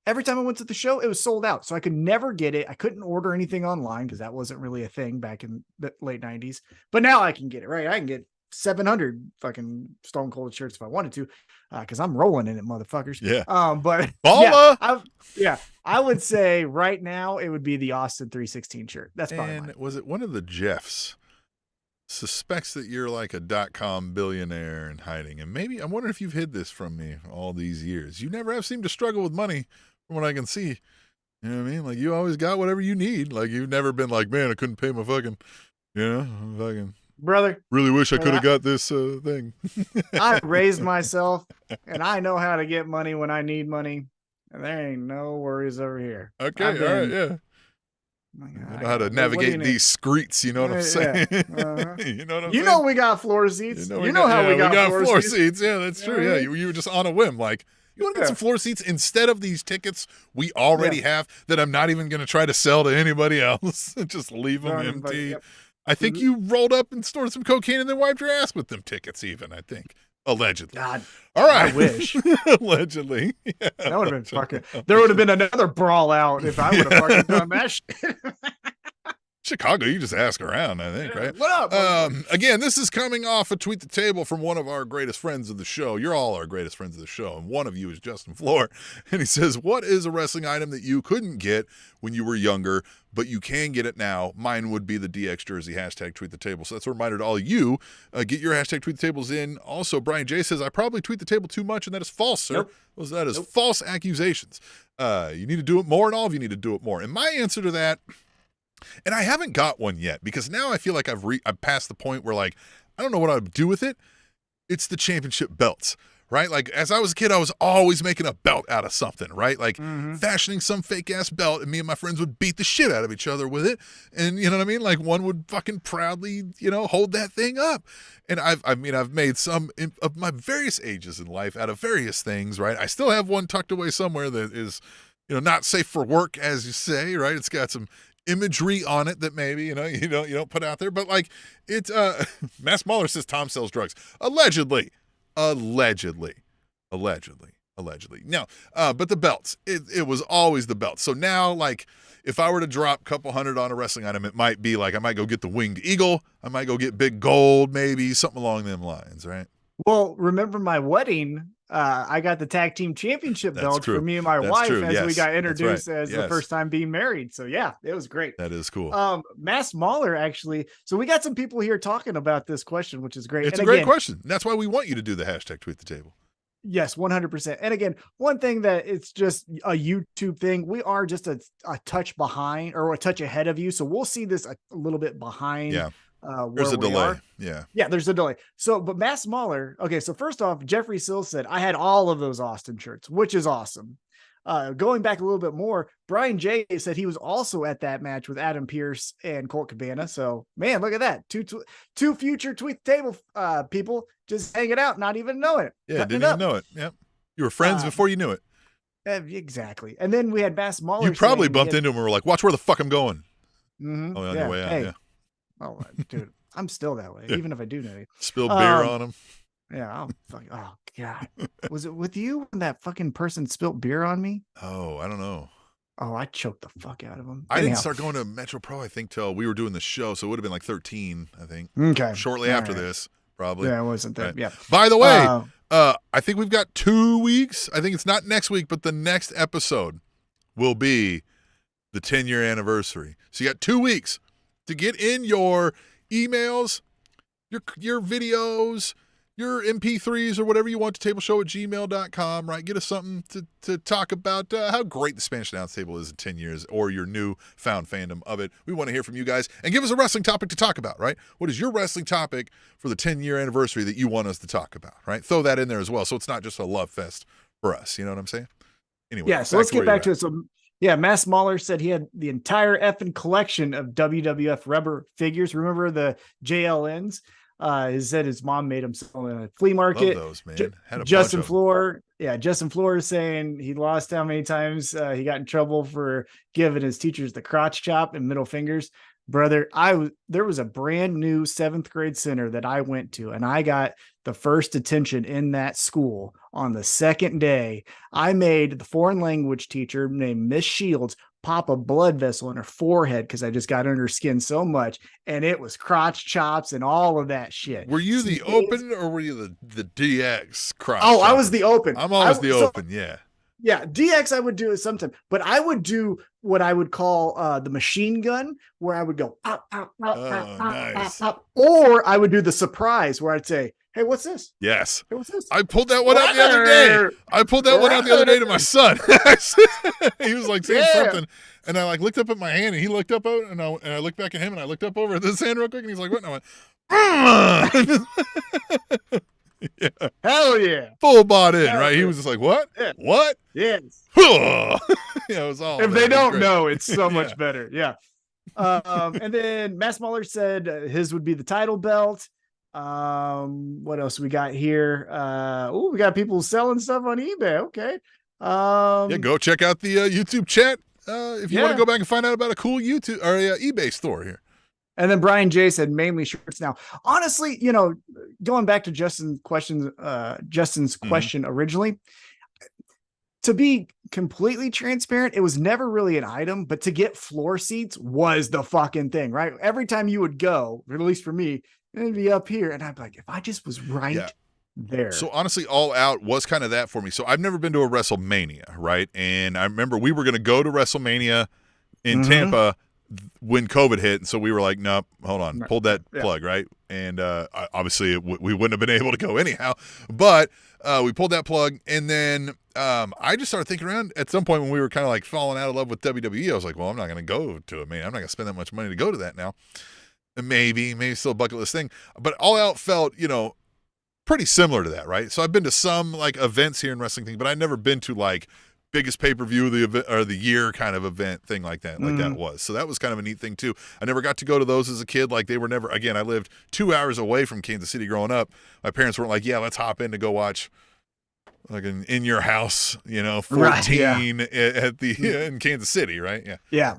every time I went to the show, it was sold out. So I could never get it. I couldn't order anything online because that wasn't really a thing back in the late 90s. But now I can get it, right? I can get 700 fucking Stone Cold shirts if I wanted to, because I'm rolling in it, motherfuckers. Yeah. But I would say right now it would be the Austin 316 shirt. That's probably mine. Was it one of the Jeffs suspects that you're like a .com billionaire and hiding, and maybe I'm wondering if you've hid this from me all these years. You never have seemed to struggle with money from what I can see. You know what I mean? Like, you always got whatever you need. Like, you've never been like, man, I couldn't pay my fucking, fucking brother. Really wish I could have got this thing. I raised myself, and I know how to get money when I need money, and there ain't no worries over here. Okay, all right, yeah. I know how to navigate these streets. You know what I'm saying? Yeah. You know what I'm saying? You know we got floor seats. You You know how we got floor seats. Yeah, that's true. Yeah, you were just on a whim. Like, you want to get some floor seats instead of these tickets we already have that I'm not even going to try to sell to anybody else. Just leave them empty. Yep. I think you rolled up and stored some cocaine and then wiped your ass with them tickets even, I think. Allegedly. God. All right. I wish. Allegedly. Yeah. That would have been fucking. There would have been another brawl out if I would have fucking done that shit. Chicago, you just ask around, I think, right? What up? Again, this is coming off a Tweet the Table from one of our greatest friends of the show. You're all our greatest friends of the show, and one of you is Justin Floor. And he says, what is a wrestling item that you couldn't get when you were younger, but you can get it now? Mine would be the DX jersey, hashtag Tweet the Table. So that's a reminder to all of you. Get your hashtag Tweet the Tables in. Also, Brian J. says, I probably tweet the table too much, and that is false, sir. Nope. That is false accusations. You need to do it more, and all of you need to do it more. And my answer to that, and I haven't got one yet, because now I feel like I've passed the point where, like, I don't know what I would do with it. It's the championship belts, right? Like, as I was a kid, I was always making a belt out of something, right? Like, fashioning some fake-ass belt, and me and my friends would beat the shit out of each other with it. And, you know what I mean? Like, one would fucking proudly, hold that thing up. And I've made some of my various ages in life out of various things, right? I still have one tucked away somewhere that is, not safe for work, as you say, right? It's got some imagery on it that maybe you don't put out there, but like it's Mass Mahler says Tom sells drugs allegedly. Now, but the belts, it was always the belts. So now, like, if I were to drop a couple hundred on a wrestling item, it might be like I might go get the winged eagle, I might go get big gold, maybe something along them lines, right? Well, remember my wedding? I got the tag team championship belt for me and my wife as we got introduced as the first time being married. So yeah, it was great. That is cool. Mass Mahler, actually. So we got some people here talking about this question, which is great. It's a great question. That's why we want you to do the hashtag Tweet the Table. Yes, 100%. And again, one thing that it's just a YouTube thing. We are just a touch behind or a touch ahead of you. So we'll see this a little bit behind. Yeah. There's a delay. Yeah, there's a delay. So, but Mass Mahler. Okay, so first off, Jeffrey Sills said I had all of those Austin shirts, which is awesome. Going back a little bit more, Brian J said he was also at that match with Adam Pearce and Colt Cabana. So, man, look at that. Two future Tweet the Table people just hanging out, not even know it. Yeah, didn't even know it. Yep. You were friends before you knew it. Exactly. And then we had Mass Mahler. You probably bumped into him and were like, watch where the fuck I'm going. Mm-hmm. On your way out, yeah. Oh, dude, I'm still that way, even if I do know you. Spilled beer on him. Yeah. Oh, God. Was it with you when that fucking person spilled beer on me? Oh, I don't know. Oh, I choked the fuck out of him. I didn't start going to Metro Pro, I think, till we were doing the show. So it would have been like 13, I think. Okay. Shortly after this, probably. Yeah, it wasn't that. Right. Yeah. By the way, I think we've got 2 weeks. I think it's not next week, but the next episode will be the 10-year anniversary. So you got 2 weeks to get in your emails, your videos, your MP3s, or whatever you want to tableshow@gmail.com, right? Get us something to talk about how great the Spanish Announce Table is in 10 years or your new found fandom of it. We want to hear from you guys and give us a wrestling topic to talk about, right? What is your wrestling topic for the 10-year anniversary that you want us to talk about, right? Throw that in there as well so it's not just a love fest for us. You know what I'm saying? Anyway. Yeah, so let's get back to it. So, yeah, Mass Mahler said he had the entire effing collection of WWF rubber figures. Remember the JLNs? He said his mom made him sell in a flea market. Love those, man. Had a Justin bunch of Floor. Yeah, Justin Floor is saying he lost how many times he got in trouble for giving his teachers the crotch chop and middle fingers. Brother, there was a brand new 7th grade center that I went to, and I got the first detention in that school on the second day. I made the foreign language teacher named Miss Shields pop a blood vessel in her forehead because I just got under her skin so much, and it was crotch chops and all of that shit. Were you the open or were you the DX crotch? Oh, chopper? I was the open. I'm always the open, yeah. Yeah, DX I would do it sometime, but I would do what I would call the machine gun, where I would go pop, pop, pop, pop, nice. pop, pop, or I would do the surprise where I'd say, "Hey, what's this? Yes. Hey, what's this?" I pulled that one out the other day. I pulled that one out the other day to my son. He was like saying something, and I like looked up at my hand, and he looked up over, and I looked back at him, and I looked up over at this hand real quick, and he's like, "What?" And I went, yeah. Hell yeah. Full bought in, Hell right? yeah. He was just like, "What? Yeah. What?" Yes. Yeah, it was all. If they don't great. know, it's so much better. Yeah. And then Matt Smaller said his would be the title belt. What else we got here? We got people selling stuff on eBay. Okay. Yeah, go check out the YouTube chat if you want to go back and find out about a cool YouTube or eBay store here. And then Brian J said mainly shirts now. Honestly, going back to Justin's question originally, to be completely transparent, it was never really an item, but to get floor seats was the fucking thing, right? Every time you would go, or at least for me, it'd be up here. And I'd be like, if I just was right there. So honestly, All Out was kind of that for me. So I've never been to a WrestleMania, right? And I remember we were going to go to WrestleMania in Tampa when COVID hit. And so we were like, nope, hold on, pulled that plug, right? And obviously we wouldn't have been able to go anyhow, but we pulled that plug. And then I just started thinking around at some point when we were kind of like falling out of love with WWE. I was like, well, I'm not going to go to it, man. I'm not going to spend that much money to go to that now. And maybe still a bucket list thing. But All Out felt, pretty similar to that, right? So I've been to some like events here in wrestling thing, but I've never been to like biggest pay-per-view of the event or the year kind of event thing like that was. So that was kind of a neat thing too. I never got to go to those as a kid. Like they were never, again, I lived 2 hours away from Kansas City growing up. My parents weren't like, yeah, let's hop in to go watch like an In Your House, 14 at the in Kansas City, right? Yeah.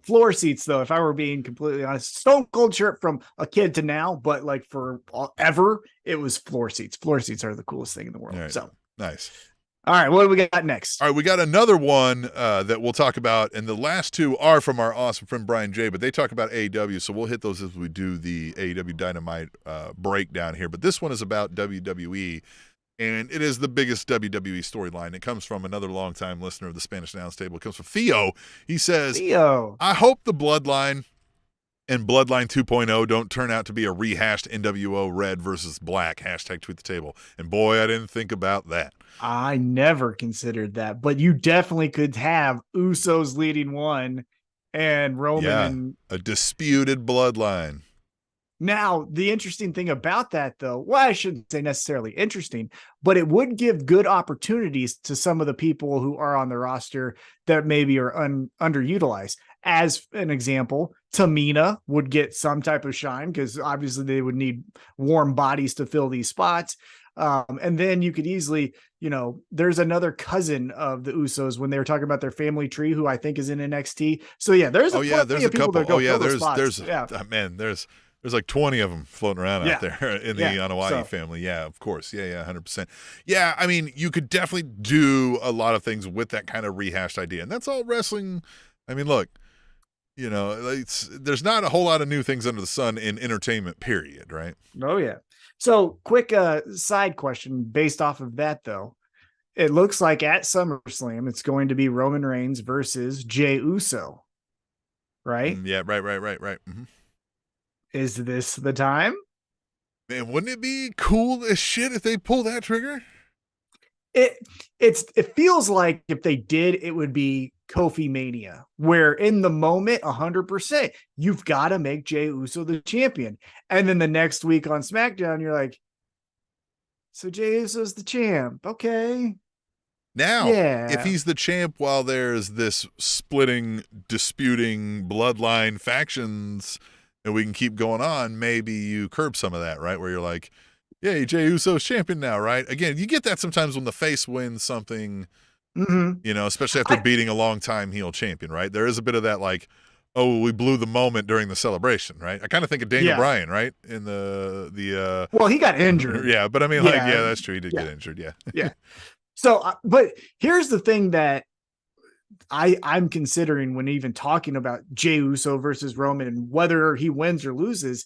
Floor seats though, if I were being completely honest, Stone Cold shirt from a kid to now, but like for ever, it was floor seats. Floor seats are the coolest thing in the world. Right. So nice. All right, what do we got next? All right, we got another one that we'll talk about, and the last two are from our awesome friend Brian J, but they talk about AEW, so we'll hit those as we do the AEW Dynamite breakdown here. But this one is about WWE, and it is the biggest WWE storyline. It comes from another longtime listener of the Spanish Accounce Table. It comes from Theo. He says, I hope the Bloodline and Bloodline 2.0 don't turn out to be a rehashed NWO Red versus Black, #tweet the table. And boy, I didn't think about that. I never considered that, but you definitely could have Usos leading one and Roman. And a disputed bloodline. Now, the interesting thing about that, though, well, I shouldn't say necessarily interesting, but it would give good opportunities to some of the people who are on the roster that maybe are underutilized. As an example, Tamina would get some type of shine because obviously they would need warm bodies to fill these spots. And then you could easily, there's another cousin of the Usos when they were talking about their family tree, who I think is in NXT. So yeah, there's a couple. There's like 20 of them floating around out there in the Anoa'i family. Yeah, of course. Yeah, 100%. Yeah, I mean, you could definitely do a lot of things with that kind of rehashed idea. And that's all wrestling. I mean, look, there's not a whole lot of new things under the sun in entertainment, period, right? Oh, yeah. So quick side question based off of that, though. It looks like at SummerSlam, it's going to be Roman Reigns versus Jey Uso, right? Yeah, right. Mm-hmm. Is this the time? Man, wouldn't it be cool as shit if they pull that trigger? It feels like if they did, it would be Kofi Mania, where in the moment, 100%, you've got to make Jey Uso the champion. And then the next week on SmackDown, you're like, so Jey Uso's the champ. Okay. Now, if he's the champ while there's this splitting, disputing bloodline factions, and we can keep going on, maybe you curb some of that, right? Where you're like, yeah, Jey Uso's champion now, right? Again, you get that sometimes when the face wins something, especially after beating a long-time heel champion, right? There is a bit of that like, oh, we blew the moment during the celebration, right? I kind of think of Daniel Bryan, right? In the well, he got injured. Yeah, but I mean, that's true. He did get injured, yeah. So, but here's the thing that I'm considering when even talking about Jey Uso versus Roman and whether he wins or loses,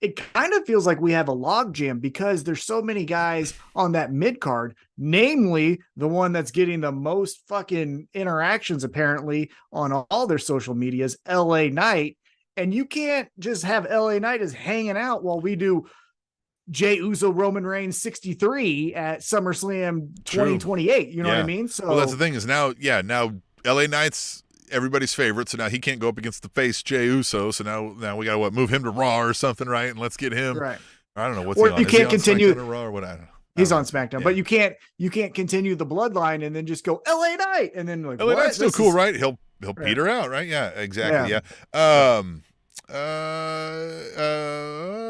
it kind of feels like we have a logjam because there's so many guys on that mid card, namely the one that's getting the most fucking interactions apparently on all their social medias, LA Knight. And you can't just have LA Knight as hanging out while we do Jey Uso Roman Reigns 63 at SummerSlam 2028. You know what I mean? So well, that's the thing is now LA Knight's everybody's favorite, so now he can't go up against the face Jey Uso. So now we gotta move him to Raw or something, right? And let's get him. Right. I don't know what's or he on. You can't continue or Raw or what? I don't know. He's on SmackDown, but you can't continue the bloodline and then just go LA Knight and then like LA Knight's still cool, right? he'll peter out, right? Yeah, exactly. Yeah.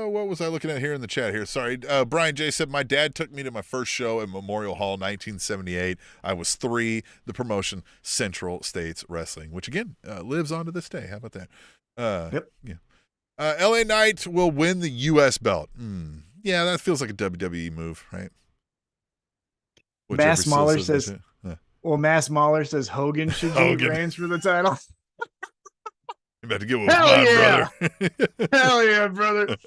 What was I looking at here in the chat here? Sorry. Brian J said, my dad took me to my first show at Memorial Hall 1978. I was 3, the promotion Central States Wrestling, which again lives on to this day. How about that? Yep. Yeah. LA Knight will win the US belt. Yeah, that feels like a WWE move, right? Mass Mahler says, Mass Mahler says Hogan should beat Reigns for the title. I'm about to get with my brother. Hell yeah, brother.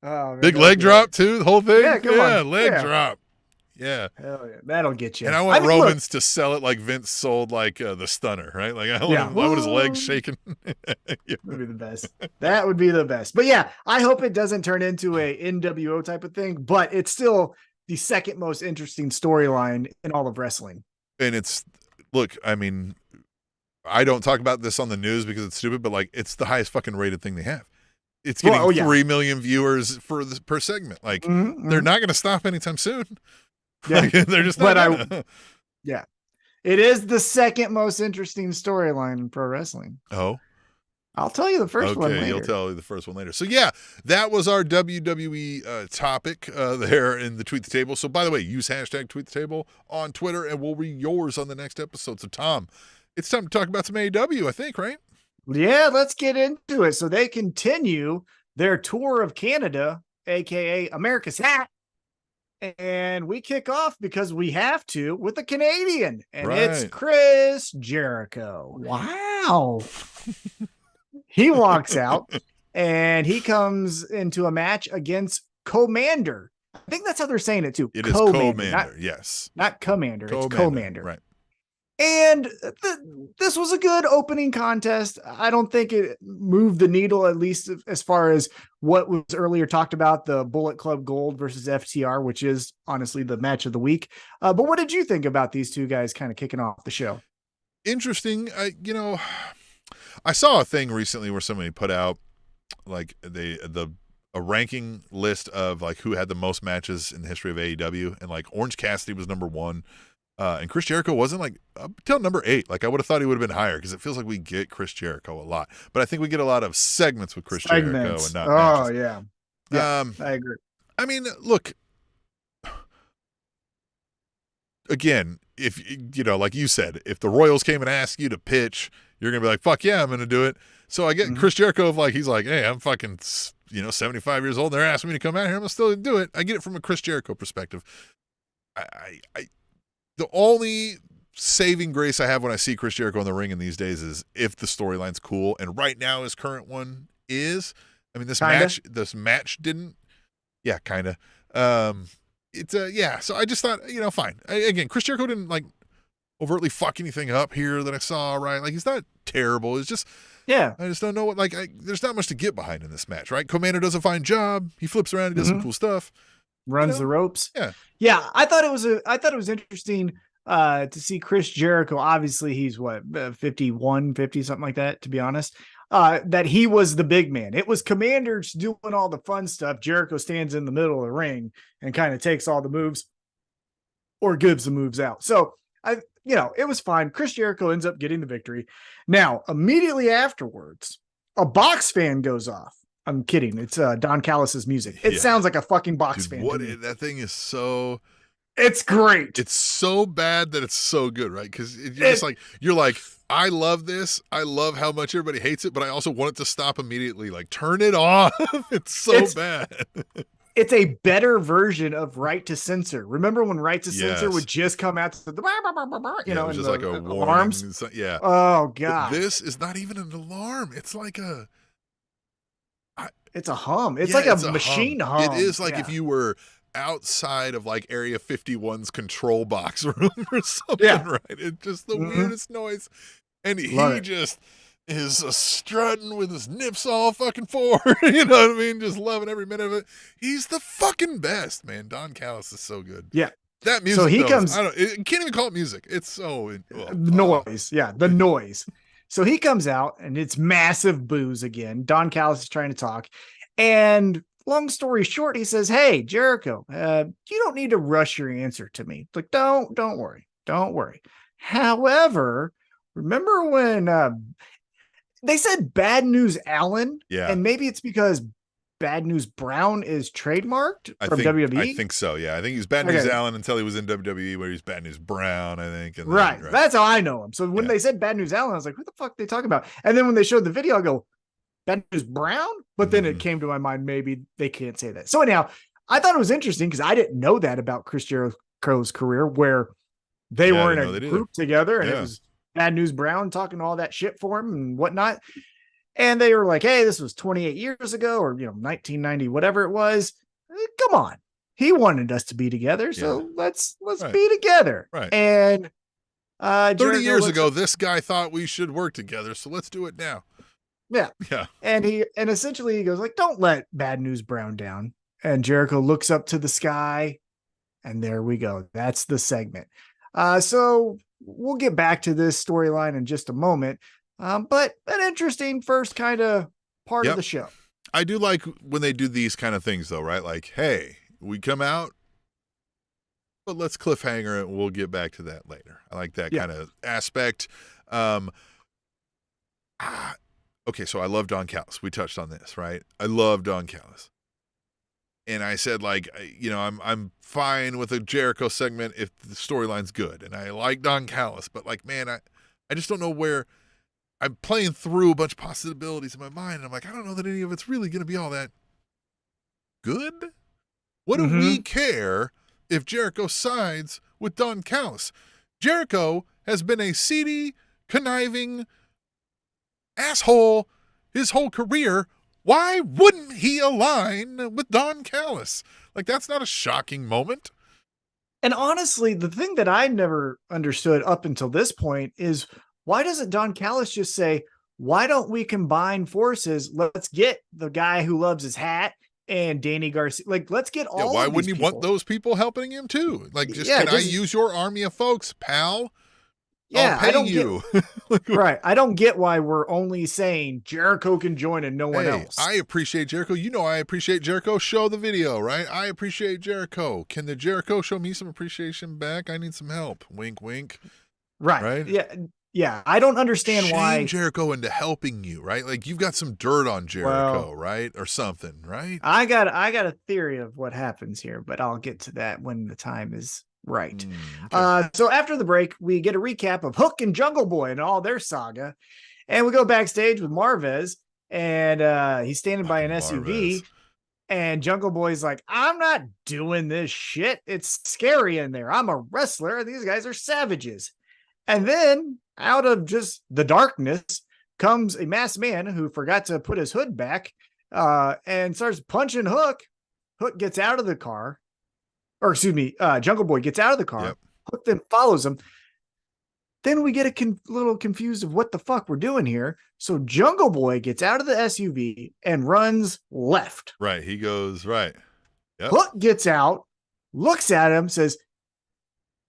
Oh, man, big leg drop too, the whole thing. Yeah, come on. Leg drop. Yeah. Hell yeah, that'll get you. And I want Romans to sell it like Vince sold like the stunner, right? Like I want his legs shaking. Yeah. Would be the best. That would be the best. But yeah, I hope it doesn't turn into a NWO type of thing, but it's still the second most interesting storyline in all of wrestling. And look, I mean, I don't talk about this on the news because it's stupid, but like it's the highest fucking rated thing they have. It's getting 3 million viewers per segment. Like they're not going to stop anytime soon. Yeah. Like, they're just not. Yeah, it is the second most interesting storyline in pro wrestling. Oh, I'll tell you the first one later. You'll tell you the first one later. So yeah, that was our WWE topic there in the Tweet the Table. So by the way, use hashtag Tweet the Table on Twitter, and we'll read yours on the next episode. So Tom, it's time to talk about some AEW, I think, right? Yeah, let's get into it. So they continue their tour of Canada, aka America's Hat. And we kick off because we have to with a Canadian, and it's Chris Jericho. Wow. He walks out and he comes into a match against Commander. I think that's how they're saying it too. It is Commander, yes. Not Commander, it's Commander. Right. And this was a good opening contest. I don't think it moved the needle, at least as far as what was earlier talked about, the Bullet Club Gold versus FTR, which is honestly the match of the week. But what did you think about these two guys kind of kicking off the show? Interesting. I saw a thing recently where somebody put out like a ranking list of like who had the most matches in the history of AEW, and like Orange Cassidy was number 1. And Chris Jericho wasn't like up until number 8. Like I would have thought he would have been higher because it feels like we get Chris Jericho a lot, but I think we get a lot of segments with Chris Jericho and not matches. Yeah, I agree. I mean, look, again, if like you said, if the Royals came and asked you to pitch, you're gonna be like, fuck yeah, I'm gonna do it. So I get Chris Jericho of like, he's like, hey, I'm fucking 75 years old. They're asking me to come out here. I'm gonna still do it. I get it from a Chris Jericho perspective. The only saving grace I have when I see Chris Jericho in the ring in these days is if the storyline's cool. And right now his current one is, I mean, this match didn't. Yeah, kind of. So I just thought, fine. Again, Chris Jericho didn't like overtly fuck anything up here that I saw, right? Like he's not terrible. It's just, I just don't know what, there's not much to get behind in this match, right? Commander does a fine job. He flips around. He does some cool stuff. Runs the ropes. Yeah. I thought it was interesting to see Chris Jericho. Obviously he's 51, 50, something like that, to be honest. That he was the big man. It was Commanders doing all the fun stuff. Jericho stands in the middle of the ring and kind of takes all the moves or gives the moves out. So it was fine. Chris Jericho ends up getting the victory. Now, immediately afterwards, a box fan goes off. I'm kidding. It's Don Callis's music. It sounds like a fucking box fan. That thing is so. It's great. It's so bad that it's so good, right? Because you're like, I love this. I love how much everybody hates it, but I also want it to stop immediately. Like, turn it off. It's bad. It's a better version of Right to Censor. Remember when Right to Censor would just come out to the, it was just like a alarms? Yeah. Oh God. But this is not even an alarm. It's like it's a hum. It's like a machine hum. It is like if you were outside of like Area 51's control box room or something, right? It's just the weirdest noise. And he just is strutting with his nips all fucking forward. You know what I mean? Just loving every minute of it. He's the fucking best, man. Don Callis is so good. Yeah. That music. So he comes. You can't even call it music. It's so noise. Yeah, the noise. So he comes out and it's massive boos again. Don Callis is trying to talk. And long story short, he says, hey, Jericho, you don't need to rush your answer to me. It's like, don't worry. Don't worry. However, remember when they said Bad News Allen? Yeah. And maybe it's because Bad News Brown is trademarked from WWE? I think so, yeah. I think he was Bad News Allen until he was in WWE, where he's Bad News Brown, I think. And right. That's how I know him. So when they said Bad News Allen, I was like, what the fuck are they talking about? And then when they showed the video, I go, Bad News Brown? But then it came to my mind, maybe they can't say that. So anyhow, I thought it was interesting because I didn't know that about Chris Jericho's career, where they were in a group together and it was Bad News Brown talking all that shit for him and whatnot. And they were like, hey, this was 28 years ago, or 1990, whatever it was. Come on. He wanted us to be together. So let's be together. Right. And 30 years ago, this guy thought we should work together. So let's do it now. Yeah. Yeah. And essentially he goes like, don't let Bad News Brown down. And Jericho looks up to the sky, and there we go. That's the segment. So we'll get back to this storyline in just a moment. But an interesting first kind of part of the show. I do like when they do these kind of things, though, right? Like, hey, we come out, but let's cliffhanger it. We'll get back to that later. I like that kind of aspect. Okay, so I love Don Callis. We touched on this, right? I love Don Callis. And I said, like, I'm fine with a Jericho segment if the storyline's good. And I like Don Callis, but, like, man, I just don't know where. I'm playing through a bunch of possibilities in my mind, and I'm like, I don't know that any of it's really going to be all that good. What do we care if Jericho sides with Don Callis? Jericho has been a seedy, conniving asshole his whole career. Why wouldn't he align with Don Callis? Like, that's not a shocking moment. And honestly, the thing that I never understood up until this point is, why doesn't Don Callis just say, why don't we combine forces? Let's get the guy who loves his hat and Danny Garcia. Like, let's get all why of wouldn't he people. Want those people helping him too? Like, can I use your army of folks, pal? Yeah, I'll pay you. Right. I don't get why we're only saying Jericho can join and no one else. I appreciate Jericho. I appreciate Jericho. Show the video, right? I appreciate Jericho. Can the Jericho show me some appreciation back? I need some help. Wink, wink. Right. Yeah. Yeah. I don't understand why Jericho into helping you, right? Like, you've got some dirt on Jericho, right? Or something, right? I got a theory of what happens here, but I'll get to that when the time is right. Okay. So after the break, we get a recap of Hook and Jungle Boy and all their saga. And we go backstage with Marvez, and he's standing by an SUV. And Jungle Boy's like, I'm not doing this shit. It's scary in there. I'm a wrestler, and these guys are savages. And then out of just the darkness comes a masked man who forgot to put his hood back and starts punching Hook. Hook gets out of the car. Or excuse me, Jungle Boy gets out of the car. Yep. Hook then follows him. Then we get a little confused of what the fuck we're doing here. So Jungle Boy gets out of the SUV and runs left. Right. He goes right. Yep. Hook gets out, looks at him, says,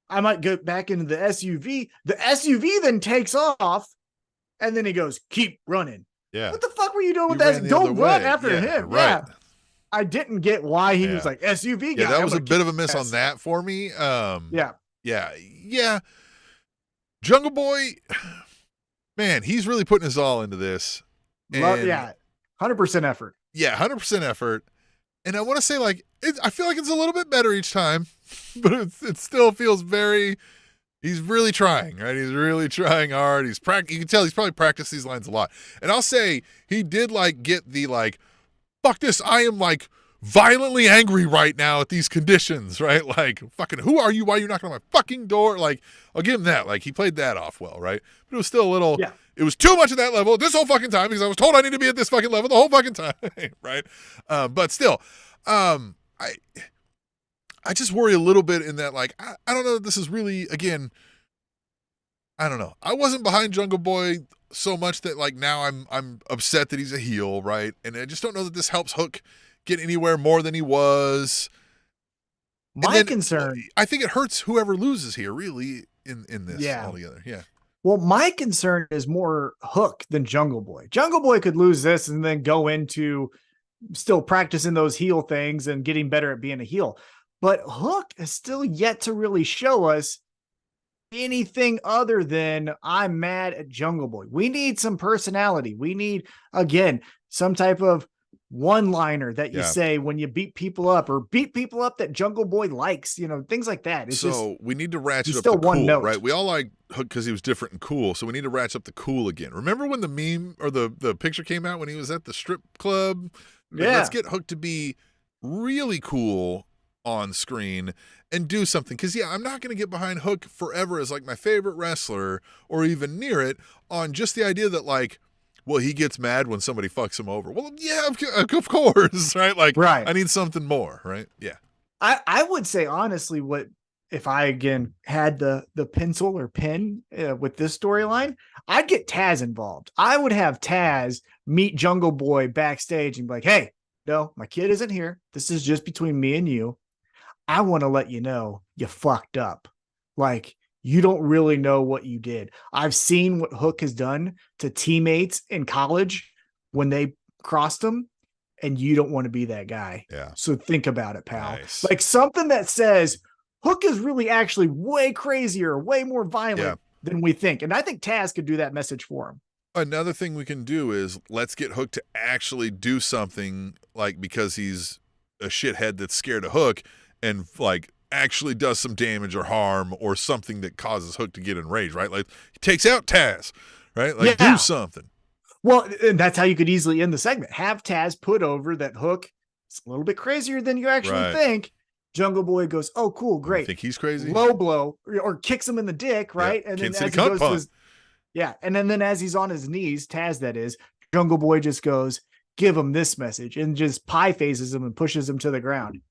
I might get back into the SUV. The SUV then takes off, and then he goes, keep running. Yeah. What the fuck were you doing with that? Don't run after him. Right. Yeah. I didn't get why he was like SUV guy. Yeah, that was a bit of a miss on that for me. Yeah. Jungle Boy, man, he's really putting his all into this. 100% effort. Yeah, 100% effort. And I want to say, like, I feel like it's a little bit better each time, but it still feels he's really trying, right? He's really trying hard. You can tell he's probably practiced these lines a lot. And I'll say he did, like, get the, like, fuck this, I am, like, violently angry right now at these conditions, right? Like, fucking, who are you? Why are you knocking on my fucking door? Like, I'll give him that. Like, he played that off well, right? But it was still a little, it was too much at that level this whole fucking time because I was told I need to be at this fucking level the whole fucking time, right? But still, I just worry a little bit in that, like, I don't know if this is really, again, I don't know. I wasn't behind Jungle Boy so much that, like, now I'm upset that he's a heel, right? And I just don't know that this helps Hook get anywhere more than he was. My concern, I think it hurts whoever loses here, really, in this altogether. Yeah. Well, my concern is more Hook than Jungle Boy. Jungle Boy could lose this and then go into still practicing those heel things and getting better at being a heel. But Hook is still yet to really show us anything other than I'm mad at Jungle Boy. We need some personality. We need, again, some type of one-liner that you say when you beat people up, or beat people up that Jungle Boy likes, things like that. It's so we need to ratchet up still the one cool, note. right? We all like Hook because he was different and cool, so we need to ratchet up the cool again. Remember when the meme or the picture came out when he was at the strip club? Like, let's get Hook to be really cool on screen and do something. Because, I'm not going to get behind Hook forever as, like, my favorite wrestler or even near it on just the idea that, like, well, he gets mad when somebody fucks him over. Well, yeah, of course, right? Like, I need something more, right? Yeah. I would say, honestly, what if I, again, had the pencil or pen with this storyline, I'd get Taz involved. I would have Taz meet Jungle Boy backstage and be like, hey, no, my kid isn't here. This is just between me and you. I want to let you know you fucked up. Like, you don't really know what you did. I've seen what Hook has done to teammates in college when they crossed him, and you don't want to be that guy. Yeah. So think about it, pal. Nice. Like something that says Hook is really actually way crazier, way more violent than we think. And I think Taz could do that message for him. Another thing we can do is let's get Hook to actually do something, like, because he's a shithead that's scared of Hook, and like actually does some damage or harm or something that causes Hook to get enraged, right? Like he takes out Taz, right? Like do something. Well, and that's how you could easily end the segment. Have Taz put over that Hook is a little bit crazier than you actually think. Jungle Boy goes, oh, cool, great. You think he's crazy? Low blow, or kicks him in the dick, right? And then as he goes to his, and then as he's on his knees, Taz that is, Jungle Boy just goes, give him this message, and just pie faces him and pushes him to the ground.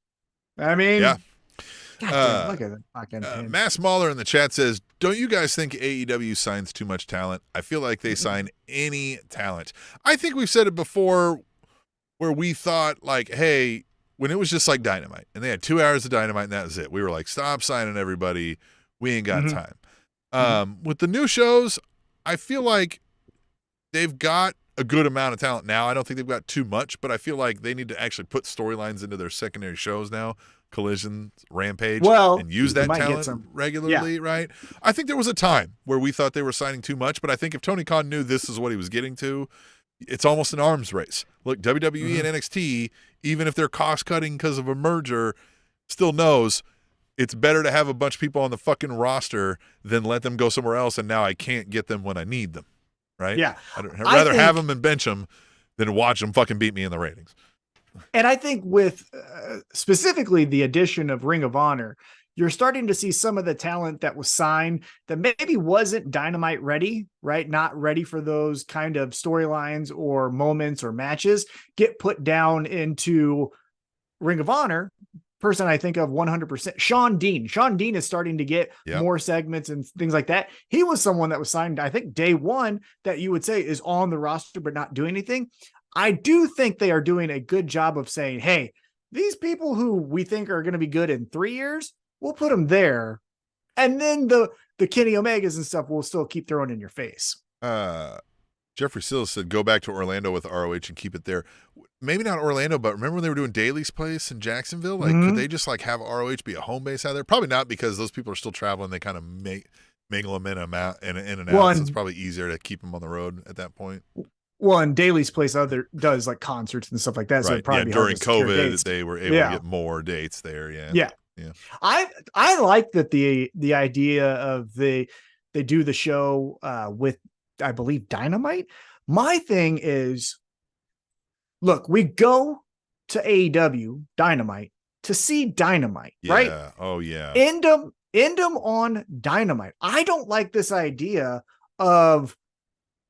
I mean, God, look at that fucking Mass Mauler in the chat says, don't you guys think AEW signs too much talent? I feel like they sign any talent. I think we've said it before where we thought, like, hey, when it was just like Dynamite and they had 2 hours of Dynamite and that was it, we were like, stop signing everybody. We ain't got time. With the new shows, I feel like they've got a good amount of talent now. I don't think they've got too much, but I feel like they need to actually put storylines into their secondary shows now. Collision, Rampage, and use that talent regularly, right? I think there was a time where we thought they were signing too much, but I think if Tony Khan knew this is what he was getting to, it's almost an arms race. Look, WWE and NXT, even if they're cost-cutting because of a merger, still knows it's better to have a bunch of people on the fucking roster than let them go somewhere else, and now I can't get them when I need them, right? Yeah. I'd rather have them and bench them than watch them fucking beat me in the ratings. And I think with specifically the addition of Ring of Honor, you're starting to see some of the talent that was signed that maybe wasn't Dynamite ready, right? Not ready for those kind of storylines or moments or matches get put down into Ring of Honor. Person I think of 100%, Sean Dean. Sean Dean is starting to get more segments and things like that. He was someone that was signed, I think, day one that you would say is on the roster but not doing anything. I do think they are doing a good job of saying, hey, these people who we think are going to be good in 3 years, we'll put them there. And then the Kenny Omegas and stuff will still keep throwing in your face. Jeffrey Sills said, go back to Orlando with ROH and keep it there. Maybe not Orlando, but remember when they were doing Daly's Place in Jacksonville? Like, could they just like have ROH be a home base out there? Probably not, because those people are still traveling. They kind of mingle them in and out. So it's probably easier to keep them on the road at that point. Well, and Daly's Place does like concerts and stuff like that. Right. So it'd probably during COVID, they were able to get more dates there. Yeah. I like that the idea of they do the show with, I believe, Dynamite. My thing is, look, we go to AEW Dynamite to see Dynamite, right? Oh yeah. End them on Dynamite. I don't like this idea of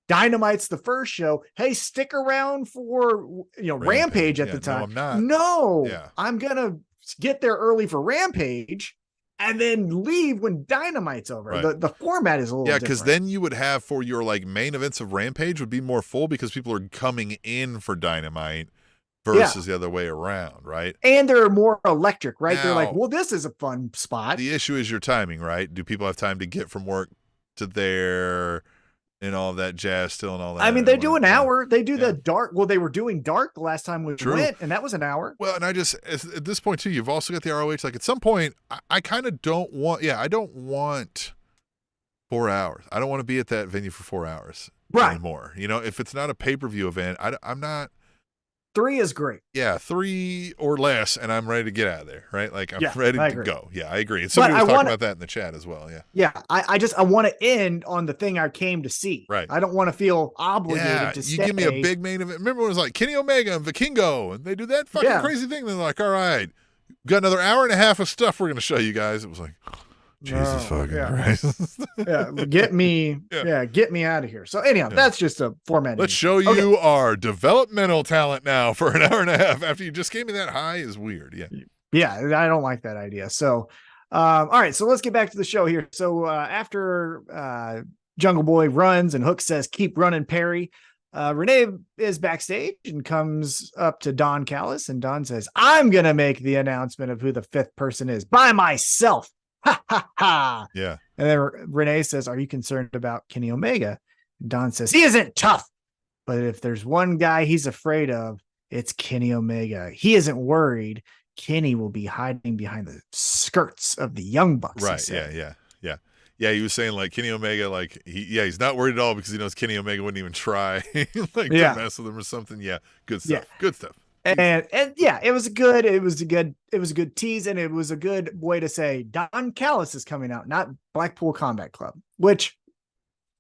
Dynamite's the first show. Hey, stick around for Rampage at the time. No, I'm not. No, I'm gonna get there early for Rampage and then leave when Dynamite's over. Right. The format is a little different. Because then you would have, for your like main events of Rampage, would be more full because people are coming in for Dynamite versus the other way around, right? And they're more electric, right? Now, they're like, well, this is a fun spot. The issue is your timing, right? Do people have time to get from work to there and all of that jazz still and all that? I mean, they do an hour. They do the dark. Well, they were doing dark the last time we went, and that was an hour. Well, and at this point too, you've also got the ROH. Like at some point, I kind of don't want. I don't want 4 hours. I don't want to be at that venue for 4 hours anymore. You know, if it's not a pay-per-view event, I'm not. 3 is great. Yeah, 3 or less, and I'm ready to get out of there, right? Like, I'm ready to go. Yeah, I agree. And somebody was talking about that in the chat as well, yeah. Yeah, I want to end on the thing I came to see. Right. I don't want to feel obligated to stay. You give me a big main event. Remember when it was like Kenny Omega and Vikingo, and they do that fucking crazy thing. They're like, all right, we've got another hour and a half of stuff we're going to show you guys. It was like, Jesus fucking Christ. Get me out of here. So anyhow, that's just a format. Let's show you our developmental talent now for an hour and a half after you just gave me that high is weird. Yeah, I don't like that idea. So all right, so let's get back to the show here. So after Jungle Boy runs and Hook says keep running, Perry, Renee is backstage and comes up to Don Callis, and Don says, I'm gonna make the announcement of who the 5th person is by myself. Ha ha ha. Yeah. And then Renee says, are you concerned about Kenny Omega? And Don says, he isn't tough, but if there's one guy he's afraid of, it's Kenny Omega. He isn't worried. Kenny will be hiding behind the skirts of the Young Bucks. Right. Yeah. He was saying like Kenny Omega, like he's not worried at all because he knows Kenny Omega wouldn't even try to mess with him or something. Yeah. Good stuff. Yeah. Good stuff. And yeah, it was a good tease, and it was a good way to say Don Callis is coming out, not Blackpool Combat Club, which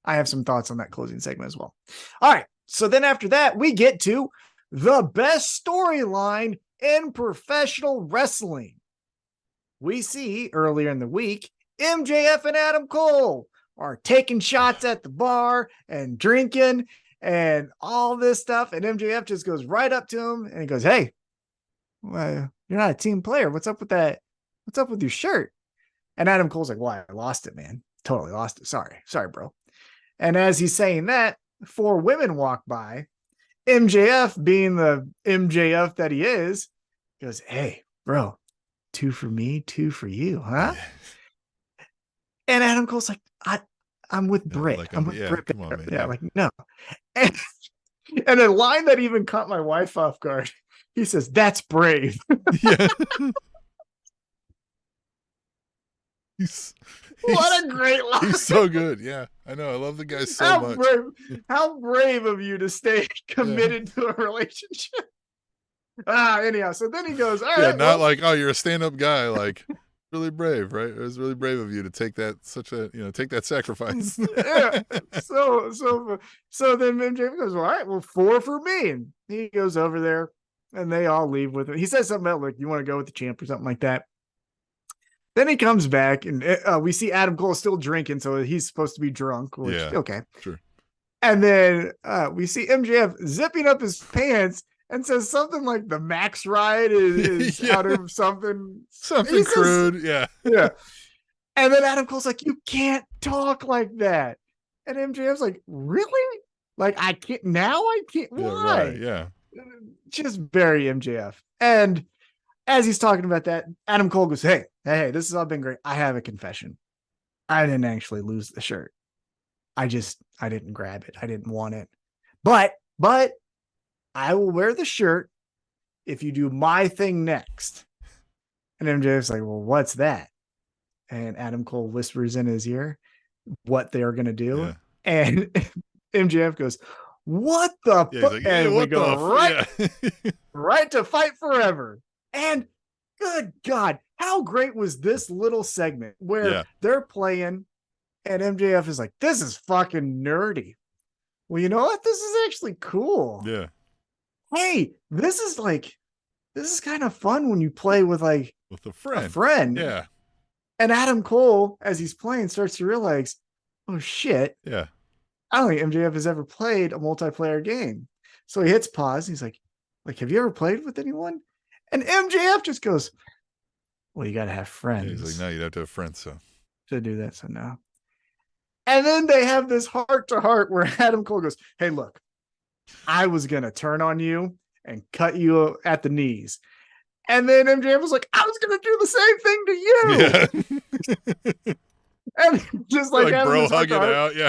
I have some thoughts on that closing segment as well. All right. So then after that, we get to the best storyline in professional wrestling. We see earlier in the week, MJF and Adam Cole are taking shots at the bar and drinking and all this stuff. And MJF just goes right up to him and he goes, hey, well, you're not a team player. What's up with that? What's up with your shirt? And Adam Cole's like, well, I lost it, man. Totally lost it. Sorry, bro. And as he's saying that, 4 women walk by. MJF, being the MJF that he is, goes, hey, bro, 2 for me, 2 for you, huh? And Adam Cole's like, I'm with Britt. Like, I'm with Britt. Come on, man. Yeah, like, no. And a line that even caught my wife off guard. He says, that's brave. Yeah. What a great line. He's so good. Yeah, I know. I love the guy so much. How brave of you to stay committed to a relationship. Anyhow, so then he goes, all right. Not like, oh, you're a stand-up guy. Like, really brave, right? It was really brave of you to take that take that sacrifice. Yeah. So then MJ goes, all right, well, 4 for me. And he goes over there and they all leave with him. He says something about like, you want to go with the champ or something like that. Then he comes back and we see Adam Cole still drinking. So he's supposed to be drunk. Which, okay. Sure. And then we see MJF zipping up his pants and says something like the Max ride is out of something crude. Yeah. And then Adam Cole's like, you can't talk like that. And MJF's like, really? Like, I can't now? I can't. Why? Right, yeah. Just bury MJF. And as he's talking about that, Adam Cole goes, hey, this has all been great. I have a confession. I didn't actually lose the shirt. I didn't grab it. I didn't want it. But I will wear the shirt if you do my thing next. And MJF's like, well, what's that? And Adam Cole whispers in his ear what they're going to do. Yeah. And MJF goes, what the fuck? Like, and we go right to Fight Forever. And good God, how great was this little segment where they're playing and MJF is like, this is fucking nerdy. Well, you know what? This is actually cool. Yeah. Hey, this is kind of fun when you play with a friend. Yeah. And Adam Cole, as he's playing, starts to realize, oh shit. Yeah. I don't think MJF has ever played a multiplayer game. So he hits pause. And he's like, have you ever played with anyone? And MJF just goes, well, you got to have friends. Yeah, he's like, no, you'd have to have friends. So to do that. So no. And then they have this heart to heart where Adam Cole goes, hey, look, I was going to turn on you and cut you at the knees. And then MJF was like, I was going to do the same thing to you. Yeah. And just like bro hugging out. Yeah.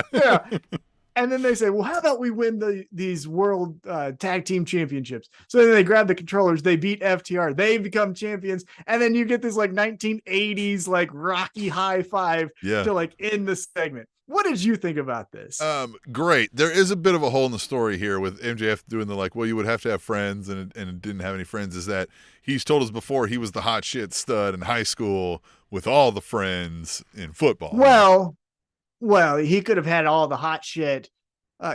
And then they say, well, how about we win these world tag team championships? So then they grab the controllers, they beat FTR, they become champions. And then you get this like 1980s, like Rocky high five to like end the segment. What did you think about this? Great. There is a bit of a hole in the story here with MJF doing the like, well, you would have to have friends and didn't have any friends, is that he's told us before he was the hot shit stud in high school with all the friends in football. Well, he could have had all the hot shit.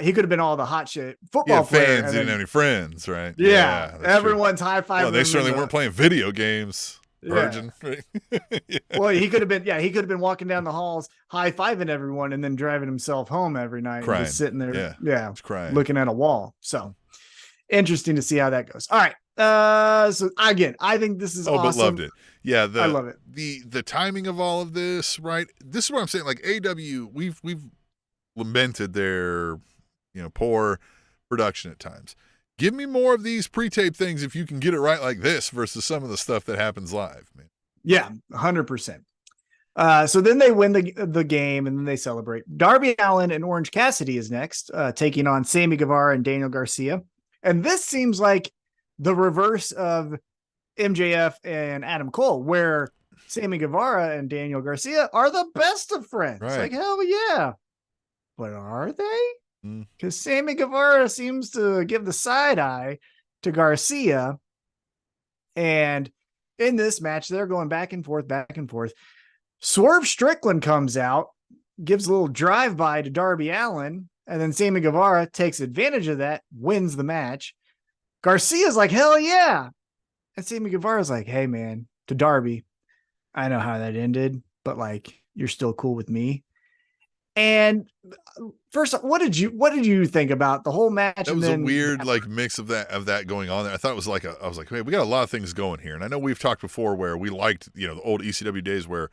He could have been all the hot shit football player. Fans didn't have any friends, right? Yeah, everyone's high fiving. Well, they certainly weren't playing video games. Virgin, right? Well, he could have been. Yeah, he could have been walking down the halls, high fiving everyone, and then driving himself home every night, crying. And just sitting there, crying, looking at a wall. So interesting to see how that goes. All right. So again, I think this is awesome. But loved it. Yeah, I love it. The timing of all of this, right? This is what I'm saying. Like AEW, we've lamented their poor production at times. Give me more of these pre-tape things if you can get it right like this versus some of the stuff that happens live, man. Yeah, 100%. So then they win the game and then they celebrate. Darby Allin and Orange Cassidy is next, taking on Sammy Guevara and Daniel Garcia. And this seems like the reverse of MJF and Adam Cole, where Sammy Guevara and Daniel Garcia are the best of friends. Right. Like, hell yeah. But are they? Because Sammy Guevara seems to give the side eye to Garcia. And in this match, they're going back and forth, back and forth. Swerve Strickland comes out, gives a little drive-by to Darby Allin, and then Sammy Guevara takes advantage of that, wins the match. Garcia's like, hell yeah. And Sammy Guevara's like, hey, man, to Darby, I know how that ended, but like, you're still cool with me. And first, what did you think about the whole match? That was a weird like mix of that going on there. I thought it was like I was like, hey, we got a lot of things going here. And I know we've talked before where we liked, the old ECW days where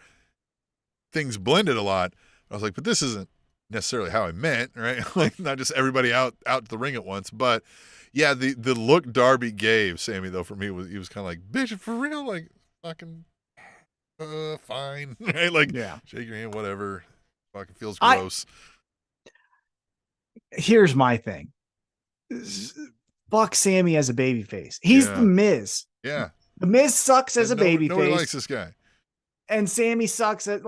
things blended a lot. I was like, but this isn't necessarily how I meant, right? Like not just everybody out the ring at once. But yeah, the look Darby gave Sammy though for me was he was kind of like, bitch, for real, like fucking fine, right? Like shake your hand, whatever. Fucking feels gross. Here's my thing. Fuck Sammy as a babyface. He's the Miz. Yeah. The Miz sucks as a babyface. Nobody likes this guy. And Sammy sucks at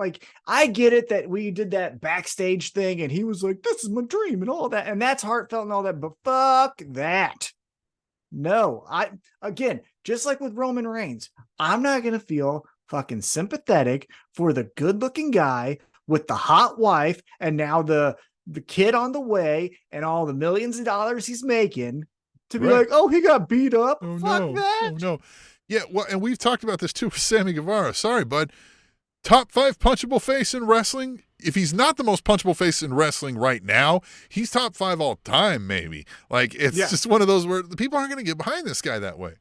I get it that we did that backstage thing and he was like, this is my dream and all that. And that's heartfelt and all that, but fuck that. No, again, just like with Roman Reigns, I'm not going to feel fucking sympathetic for the good looking guy with the hot wife and now the kid on the way and all the millions of dollars he's making to be like, oh, he got beat up. Oh, fuck that. Oh, no. Yeah, well, and we've talked about this too with Sammy Guevara. Sorry, bud. Top 5 punchable face in wrestling. If he's not the most punchable face in wrestling right now, he's top 5 all time, maybe. Like, it's just one of those where the people aren't going to get behind this guy that way.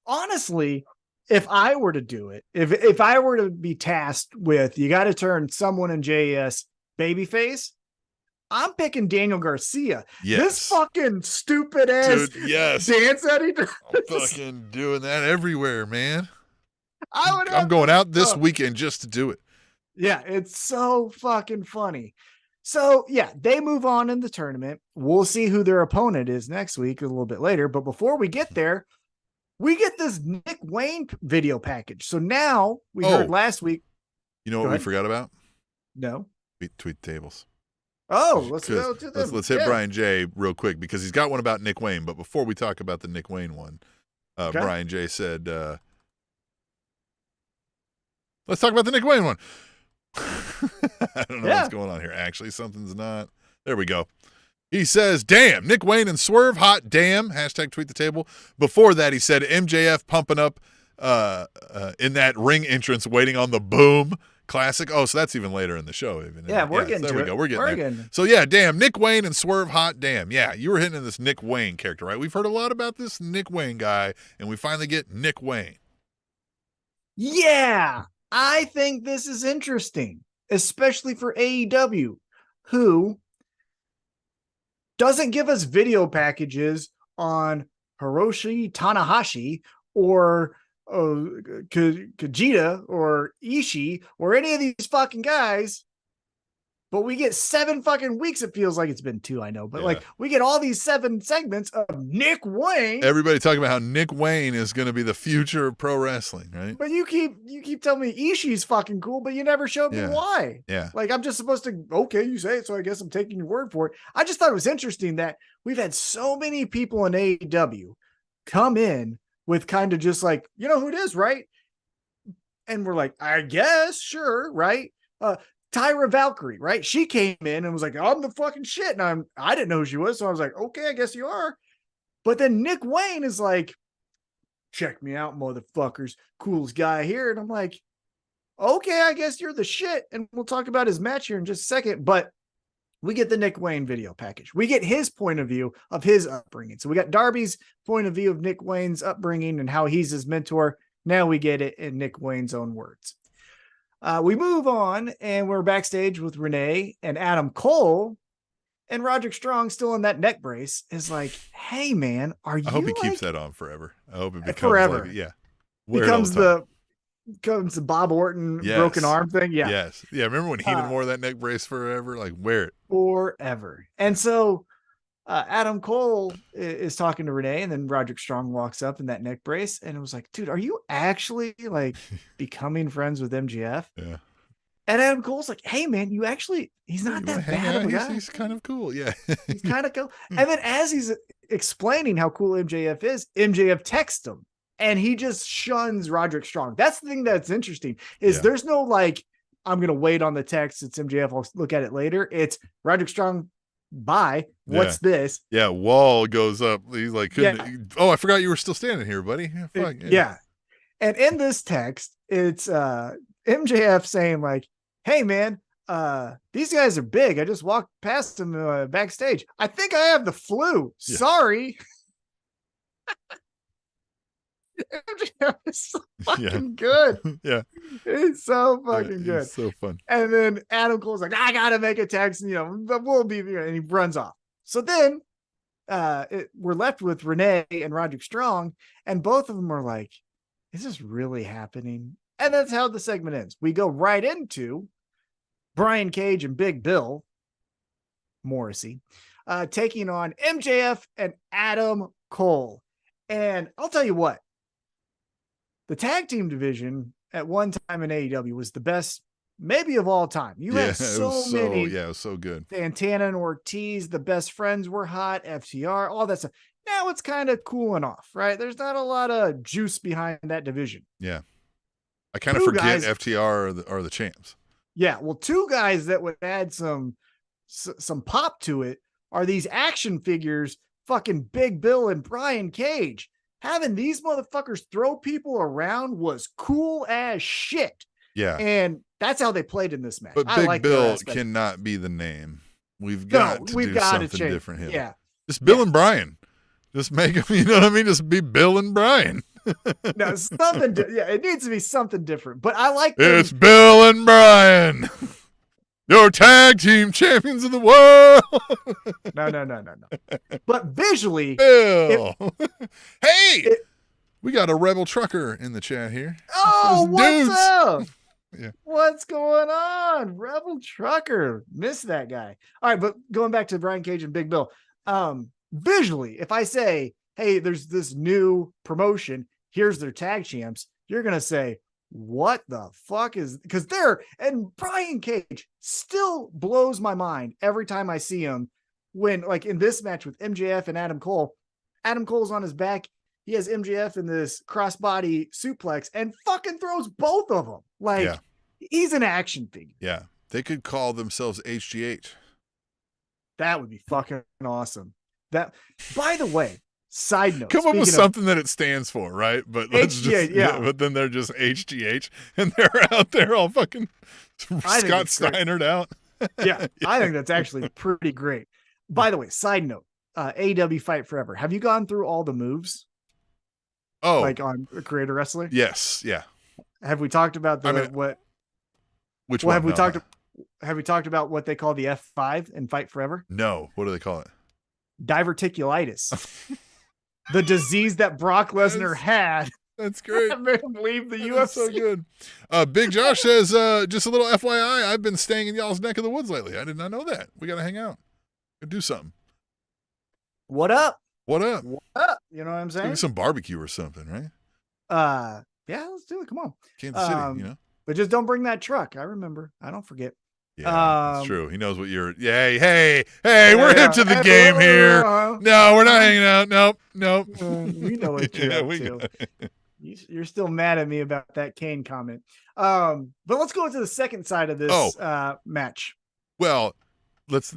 Honestly, if I were to do it, if I were to be tasked with, you got to turn someone in JS babyface, I'm picking Daniel Garcia. Yes. This fucking stupid ass dance that he does. I'm fucking doing that everywhere, man. I'm going out this weekend just to do it. Yeah, it's so fucking funny. So, yeah, they move on in the tournament. We'll see who their opponent is next week a little bit later. But before we get there, we get this Nick Wayne video package. So now we heard last week. You know what we forgot about? No. Tweet tables. Oh, let's go to them. Let's hit Brian J real quick because he's got one about Nick Wayne. But before we talk about the Nick Wayne one, Brian J said, let's talk about the Nick Wayne one. I don't know what's going on here. Actually, something's not. There we go. He says, damn, Nick Wayne and Swerve, hot damn. Hashtag tweet the table. Before that, he said MJF pumping up in that ring entrance waiting on the boom. Classic. Oh, so that's even later in the show. Even. Yeah, we're getting there to we it. go. We're getting there. So, yeah, damn, Nick Wayne and Swerve, hot damn. Yeah, you were hitting this Nick Wayne character, right? We've heard a lot about this Nick Wayne guy, and we finally get Nick Wayne. Yeah, I think this is interesting, especially for AEW, who doesn't give us video packages on Hiroshi Tanahashi or Kajita or Ishii or any of these fucking guys But we get 7 fucking weeks. It feels like it's been 2, I know. But Yeah. like we get all these 7 segments of Nick Wayne. Everybody talking about how Nick Wayne is going to be the future of pro wrestling, right? But you keep telling me Ishii's fucking cool, but you never showed me why. Yeah. Like I'm just supposed to, okay, you say it, so I guess I'm taking your word for it. I just thought it was interesting that we've had so many people in AEW come in with kind of just like, you know who it is, right? And we're like, I guess, sure, right? Tyra Valkyrie, right? She came in and was like, I'm the fucking shit. And I didn't know who she was. So I was like, okay, I guess you are. But then Nick Wayne is like, check me out, motherfuckers. Coolest guy here. And I'm like, okay, I guess you're the shit. And we'll talk about his match here in just a second. But we get the Nick Wayne video package. We get his point of view of his upbringing. So we got Darby's point of view of Nick Wayne's upbringing and how he's his mentor. Now we get it in Nick Wayne's own words. We move on and we're backstage with Renee and Adam Cole, and Roderick Strong, still in that neck brace, is like, hey man, I hope he like... keeps that on forever. I hope it becomes forever. Like, becomes the Bob Orton broken arm thing. Yeah. Yes. Yeah. Remember when Heenan wore that neck brace forever? Like wear it forever. And so Adam Cole is talking to Renee, and then Roderick Strong walks up in that neck brace, and it was like, dude, are you actually like becoming friends with MJF? Yeah. And Adam Cole's like, hey man, he's not that bad of a guy. He's kind of cool. Yeah. He's kind of cool. And then as he's explaining how cool MJF is, MJF texts him, and he just shuns Roderick Strong. That's the thing that's interesting is there's no like, I'm going to wait on the text. It's MJF. I'll look at it later. It's Roderick Strong. Bye. What's this? Yeah. Wall goes up. He's like, oh, I forgot you were still standing here, buddy. Fuck, yeah. And in this text, it's MJF saying like, hey man, these guys are big. I just walked past them backstage. I think I have the flu. Yeah. Sorry. MJF is so fucking good. Yeah. It's so fucking good. It's so fun. And then Adam Cole's like, I gotta make a text, we'll be here. And he runs off. So then we're left with Renee and Roderick Strong, and both of them are like, is this really happening? And that's how the segment ends. We go right into Brian Cage and Big Bill Morrissey taking on MJF and Adam Cole. And I'll tell you what, the tag team division at one time in AEW was the best, maybe of all time. You had so many. Yeah, it was so good. Santana and Ortiz, the best friends were hot, FTR, all that stuff. Now it's kind of cooling off, right? There's not a lot of juice behind that division. Yeah. I kind of forget FTR are the champs. Yeah. Well, 2 guys that would add some pop to it are these action figures, fucking Big Bill and Brian Cage. Having these motherfuckers throw people around was cool as shit. Yeah. And that's how they played in this match. But Big Bill cannot be the name. We've got to do something different here. Yeah. Just Bill and Brian. Just make them, you know what I mean? Just be Bill and Brian. No, something. It needs to be something different. But I like it's Bill and Brian. Your tag team champions of the world. No. But visually, Bill. We got a rebel trucker in the chat here. Oh, what's up? Yeah. What's going on? Rebel trucker. Miss that guy. All right, but going back to Brian Cage and Big Bill. Visually, if I say, hey, there's this new promotion, here's their tag champs, you're going to say, what the fuck is, because and Brian Cage still blows my mind every time I see him when, like in this match with MJF and Adam Cole's on his back. He has MJF in this crossbody suplex and fucking throws both of them. Like he's an action figure. Yeah. They could call themselves HGH. That would be fucking awesome. That, by the way, side note. Come up with something that it stands for, right? But let's but then they're just HGH and they're out there all fucking Scott Steinered out. Yeah, I think that's actually pretty great. By the way, side note, AEW Fight Forever. Have you gone through all the moves? Oh, like on Creator Wrestler? Yes. Yeah. Have we talked about Which one? Have we talked about what they call the F5 in Fight Forever? No. What do they call it? Diverticulitis. The disease that Brock Lesnar had. That's great. Have him leave the That UFC. is so good. Big Josh says, just a little FYI, I've been staying in y'all's neck of the woods lately. I did not know that. We got to hang out. Gotta do something. What up? What up? What up? You know what I'm saying? Maybe some barbecue or something, right? Yeah, let's do it. Come on. Kansas City, you know? But just don't bring that truck. I remember. I don't forget. Yeah, that's true. He knows what you're. Yeah, hey, we're hip to the game here. No, we're not hanging out. Nope. We know what you're up to. You're still mad at me about that Kane comment. But let's go into the second side of this match. Well, let's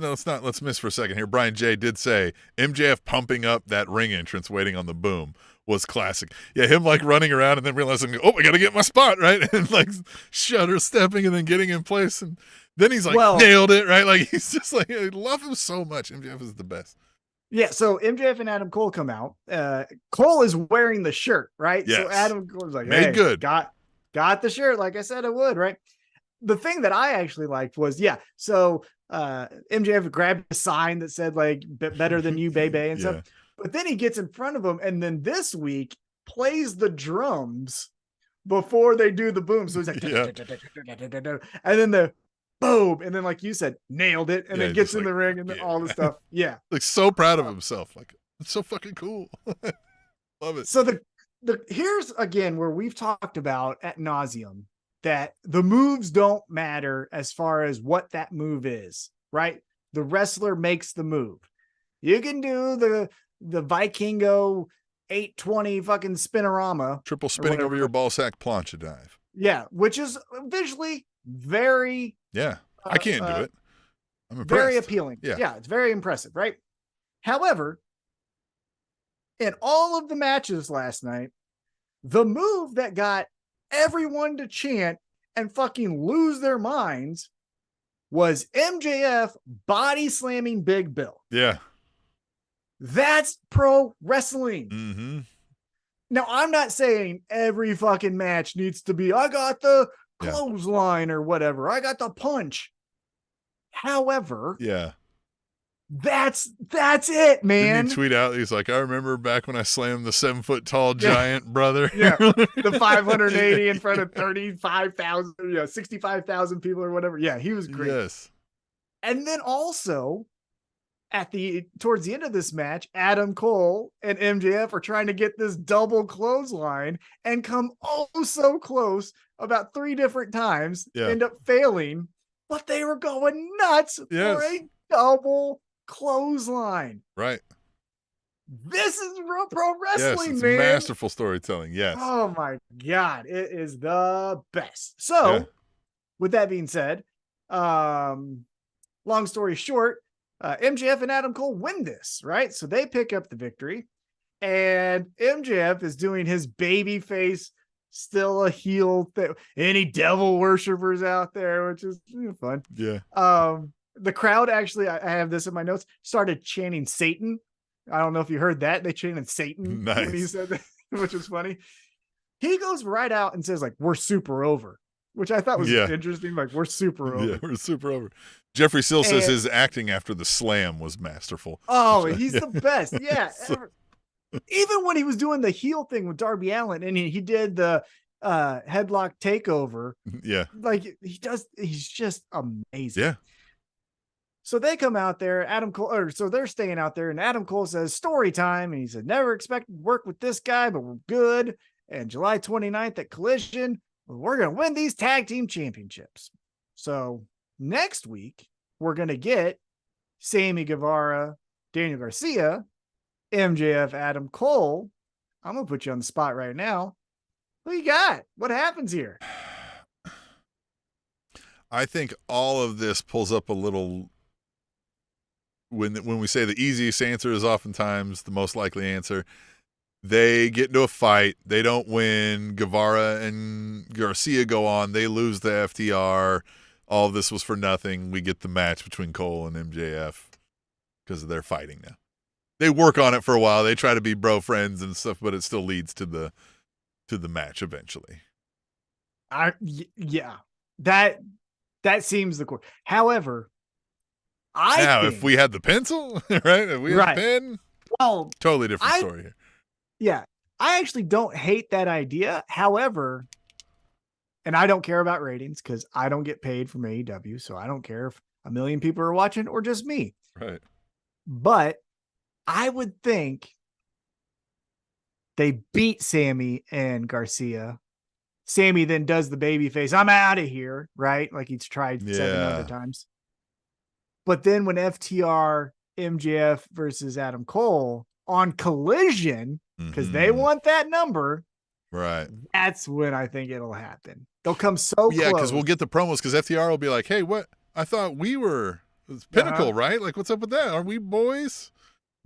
miss for a second here. Brian J did say MJF pumping up that ring entrance, waiting on the boom, was classic. Yeah, him like running around and then realizing, I got to get my spot right, and like shudder stepping and then getting in place, and then he's like nailed it, right? Like he's just like, I love him so much. MJF is the best. Yeah, so MJF and Adam Cole come out. Cole is wearing the shirt, right? Yes. So Adam Cole's like, made good. Got the shirt, like I said I would, right? The thing that I actually liked was, so MJF grabbed a sign that said like better than you, baby, and stuff. But then he gets in front of him, and then this week plays the drums before they do the boom. So he's like, and then the boom, and then like you said, nailed it, and then gets in the ring and then all the stuff. Yeah, like so proud of himself. Like it's so fucking cool. Love it. So the here's again where we've talked about ad nauseum that the moves don't matter as far as what that move is, right? The wrestler makes the move. You can do the Vikingo 820 fucking spinorama, triple spinning over your ball sack plancha dive. Yeah, which is visually very I can't do it. I'm impressed. Very appealing. Yeah, it's very impressive, right? However, in all of the matches last night, the move that got everyone to chant and fucking lose their minds was MJF body slamming Big Bill. Yeah. That's pro wrestling. Mm-hmm. Now, I'm not saying every fucking match needs to be, I got the clothesline or whatever. I got the punch. However, that's it, man. Didn't he tweet out? He's like, I remember back when I slammed the 7-foot tall giant brother. The 580 in front of 35,000, 65,000 people or whatever. Yeah, he was great. Yes. And then also towards the end of this match, Adam Cole and MJF are trying to get this double clothesline and come so close about 3 different times, end up failing, but they were going nuts for a double clothesline. Right. This is real pro wrestling, it's man. Masterful storytelling. Yes. Oh my God. It is the best. So with that being said, long story short, MJF and Adam Cole win this, right? So they pick up the victory, and MJF is doing his baby face, still a heel thing. Any devil worshippers out there, which is fun. Yeah. The crowd actually, I have this in my notes, started chanting Satan. I don't know if you heard that. They chanted Satan when he said that, which was funny. He goes right out and says, like, we're super over, which I thought was interesting. Like, we're super over. Yeah, we're super over. Jeffrey Sill says his acting after the slam was masterful. Oh, he's the best. Yeah. Even when he was doing the heel thing with Darby Allin and he did the headlock takeover. Yeah. Like he's just amazing. Yeah. So they come out there, so they're staying out there, and Adam Cole says, story time. And he said, never expected to work with this guy, but we're good. And July 29th at Collision, we're going to win these tag team championships. So next week, we're going to get Sammy Guevara, Daniel Garcia, MJF, Adam Cole. I'm going to put you on the spot right now. Who you got? What happens here? I think all of this pulls up a little. When we say the easiest answer is oftentimes the most likely answer, they get into a fight. They don't win. Guevara and Garcia go on. They lose the FTR. All of this was for nothing. We get the match between Cole and MJF because they're fighting now. They work on it for a while. They try to be bro friends and stuff, but it still leads to the match eventually. That seems the core. However, if we had the pencil, right? If we had the pen, well, totally different story here. Yeah. I actually don't hate that idea. However, and I don't care about ratings because I don't get paid from AEW. So I don't care if a million people are watching or just me. Right. But I would think they beat Sammy and Garcia. Sammy then does the baby face. I'm out of here. Right. Like he's tried 7 other times. But then when FTR, MJF versus Adam Cole on Collision, because they want that number. Right. That's when I think it'll happen. They'll come so close. Yeah, because we'll get the promos because FTR will be like, hey, what? I thought we were Pinnacle, right? Like, what's up with that? Are we boys?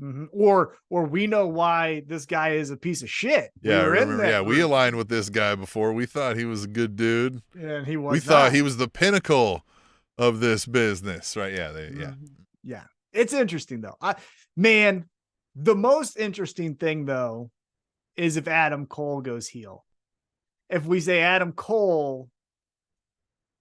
Mm-hmm. Or we know why this guy is a piece of shit. Yeah, we aligned with this guy before. We thought he was a good dude. And he was. We thought he was the pinnacle of this business, right? Yeah, yeah. It's interesting though. The most interesting thing though is if Adam Cole goes heel. If we say Adam Cole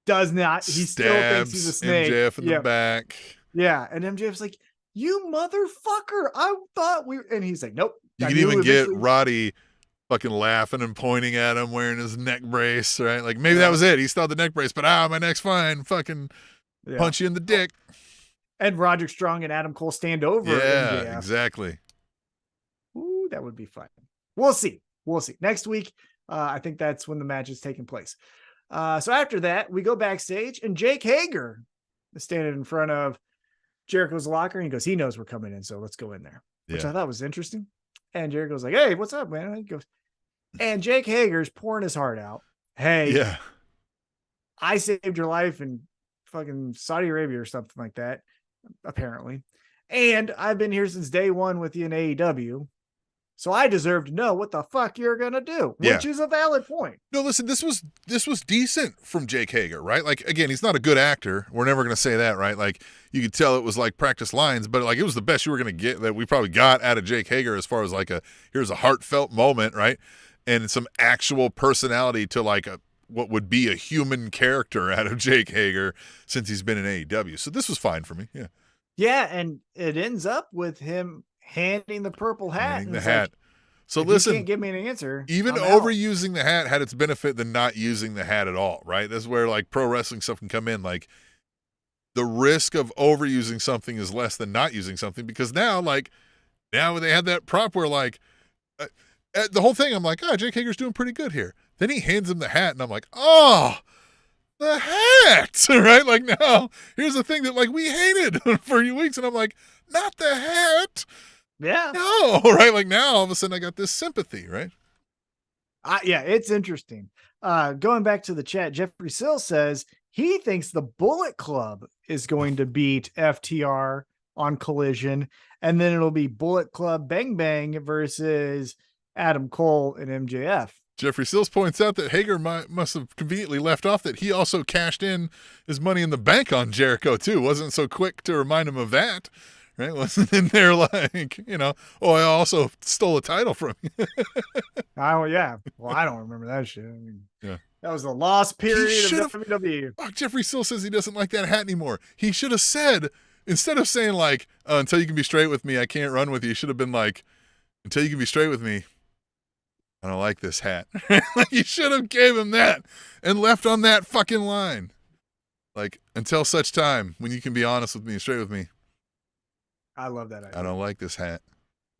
does not, he still thinks he's a snake. MJF in the back. Yeah, and MJF's like, you motherfucker! I thought and he's like, nope. You can even get Roddy fucking laughing and pointing at him wearing his neck brace, right? Like maybe that was it. He still had the neck brace, but my neck's fine. Fucking punch you in the dick. And Roderick Strong and Adam Cole stand over. Yeah, MJF. Exactly. Ooh, that would be fun. We'll see. Next week, I think that's when the match is taking place. So after that, we go backstage, and Jake Hager is standing in front of Jericho's locker, and he goes, he knows we're coming in, so let's go in there, which I thought was interesting. And Jericho's like, hey, what's up, man? And he goes, and Jake Hager's pouring his heart out. Hey, I saved your life in fucking Saudi Arabia or something like that, apparently. And I've been here since day one with you in AEW. So I deserve to know what the fuck you're going to do, which is a valid point. No, listen, this was decent from Jake Hager, right? Like, again, he's not a good actor. We're never going to say that, right? Like, you could tell it was like practice lines, but like it was the best you were going to get that we probably got out of Jake Hager as far as like here's a heartfelt moment, right? And some actual personality to like what would be a human character out of Jake Hager since he's been in AEW. So this was fine for me. Yeah. Yeah. And it ends up with him handing the purple hat. Handing the hat. Like, so listen, you can't give me an answer. Even overusing the hat had its benefit than not using the hat at all, right? That's where like pro wrestling stuff can come in. Like the risk of overusing something is less than not using something because now they had that prop where like the whole thing, I'm like, Jake Hager's doing pretty good here. Then he hands him the hat and I'm like, the hat, right? Like now here's the thing that like we hated for weeks and I'm like, not the hat. Yeah. No, right? Like now all of a sudden I got this sympathy, right? Yeah, it's interesting. Going back to the chat, Jeffrey Sill says he thinks the Bullet Club is going to beat FTR on Collision, and then it'll be Bullet Club Bang Bang versus Adam Cole and MJF. Jeffrey Sills points out that Hager must have conveniently left off that he also cashed in his money in the bank on Jericho too. Wasn't so quick to remind him of that. Right? Wasn't in there like, I also stole a title from you. Oh, yeah. Well, I don't remember that shit. I mean, that was the lost period of WWE. Jeffrey Sill says he doesn't like that hat anymore. He should have said, instead of saying like, until you can be straight with me, I can't run with you, should have been like, until you can be straight with me, I don't like this hat. Like you should have gave him that and left on that fucking line. Like, until such time when you can be honest with me and straight with me. I love that idea. I don't like this hat.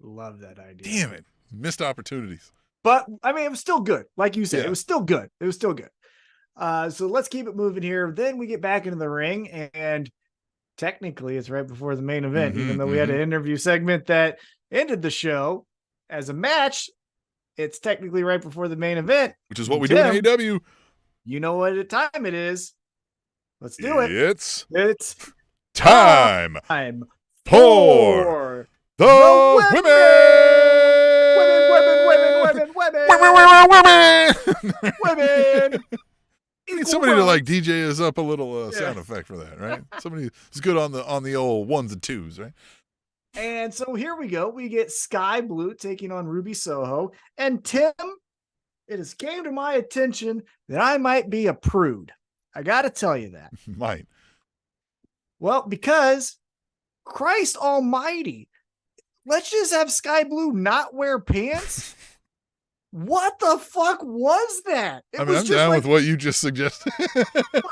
Love that idea. Damn it. Missed opportunities. But, I mean, it was still good. Like you said, it was still good. So let's keep it moving here. Then we get back into the ring, and technically it's right before the main event, even though we had an interview segment that ended the show as a match. It's technically right before the main event. Which is what we do in AEW. You know what time it is. Let's do it. It's time for the women. You need somebody to like DJ us up a little sound effect for that, right? Somebody who's good on the old ones and twos, right? And so here we go. We get Sky Blue taking on Ruby Soho. And Tim, it has came to my attention that I might be a prude. I got to tell you that. Might. Well, because Christ almighty, let's just have Sky Blue not wear pants what the fuck was that? It I mean, was I'm just down like, with what you just suggested.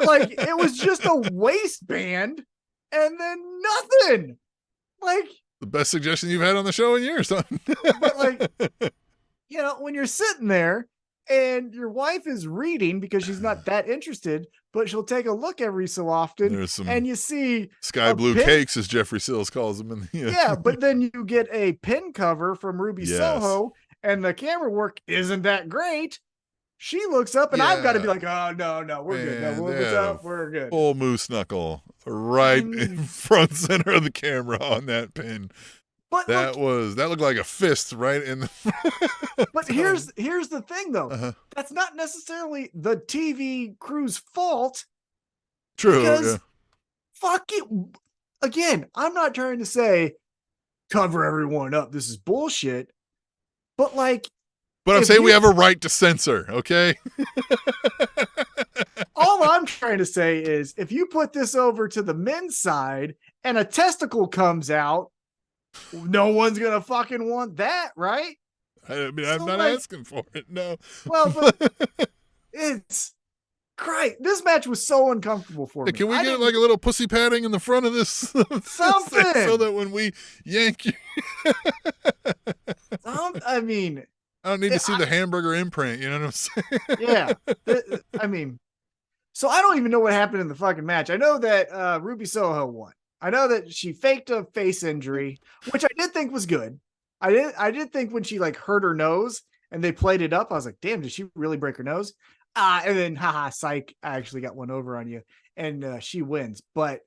like it was just a waistband and then nothing. Like, The best suggestion you've had on the show in years, son. but like, you know, when you're sitting there and your wife is reading because she's not that interested, but she'll take a look every so often, There's some and you see sky a blue pin- cakes, as Jeffrey Sills calls them. Yeah, but then you get a pin cover from Ruby Yes. Soho, and the camera work isn't that great. She looks up, and I've got to be Yeah. like, "Oh no, we're good. Man, No, what's they had up? a We're good." Full moose knuckle right in front center of the camera on that pin. But That look, looked like a fist right in the. but here's the thing, though. Uh-huh. That's not necessarily the TV crew's fault. True. Because Yeah. fuck it. Again, I'm not trying to say cover everyone up. This is bullshit. But like, But I'm if saying we you- have a right to censor, okay? all I'm trying to say is if you put this over to the men's side and a testicle comes out, no one's gonna fucking want that, right? I mean, I'm So, not like- asking for it. No. Well, but it's great. This match was so uncomfortable for me. Can we I get didn't- like a little pussy padding in the front of this? Something. So that when we yank you, I mean, I don't need to see the hamburger imprint. You know what I'm saying? yeah. I mean, so I don't even know what happened in the fucking match. I know that Ruby Soho won. I know that she faked a face injury, which I did think was good. I did think when she like hurt her nose and they played it up, I was like, damn, did she really break her nose? And then haha, psych, I actually got one over on you. And she wins. But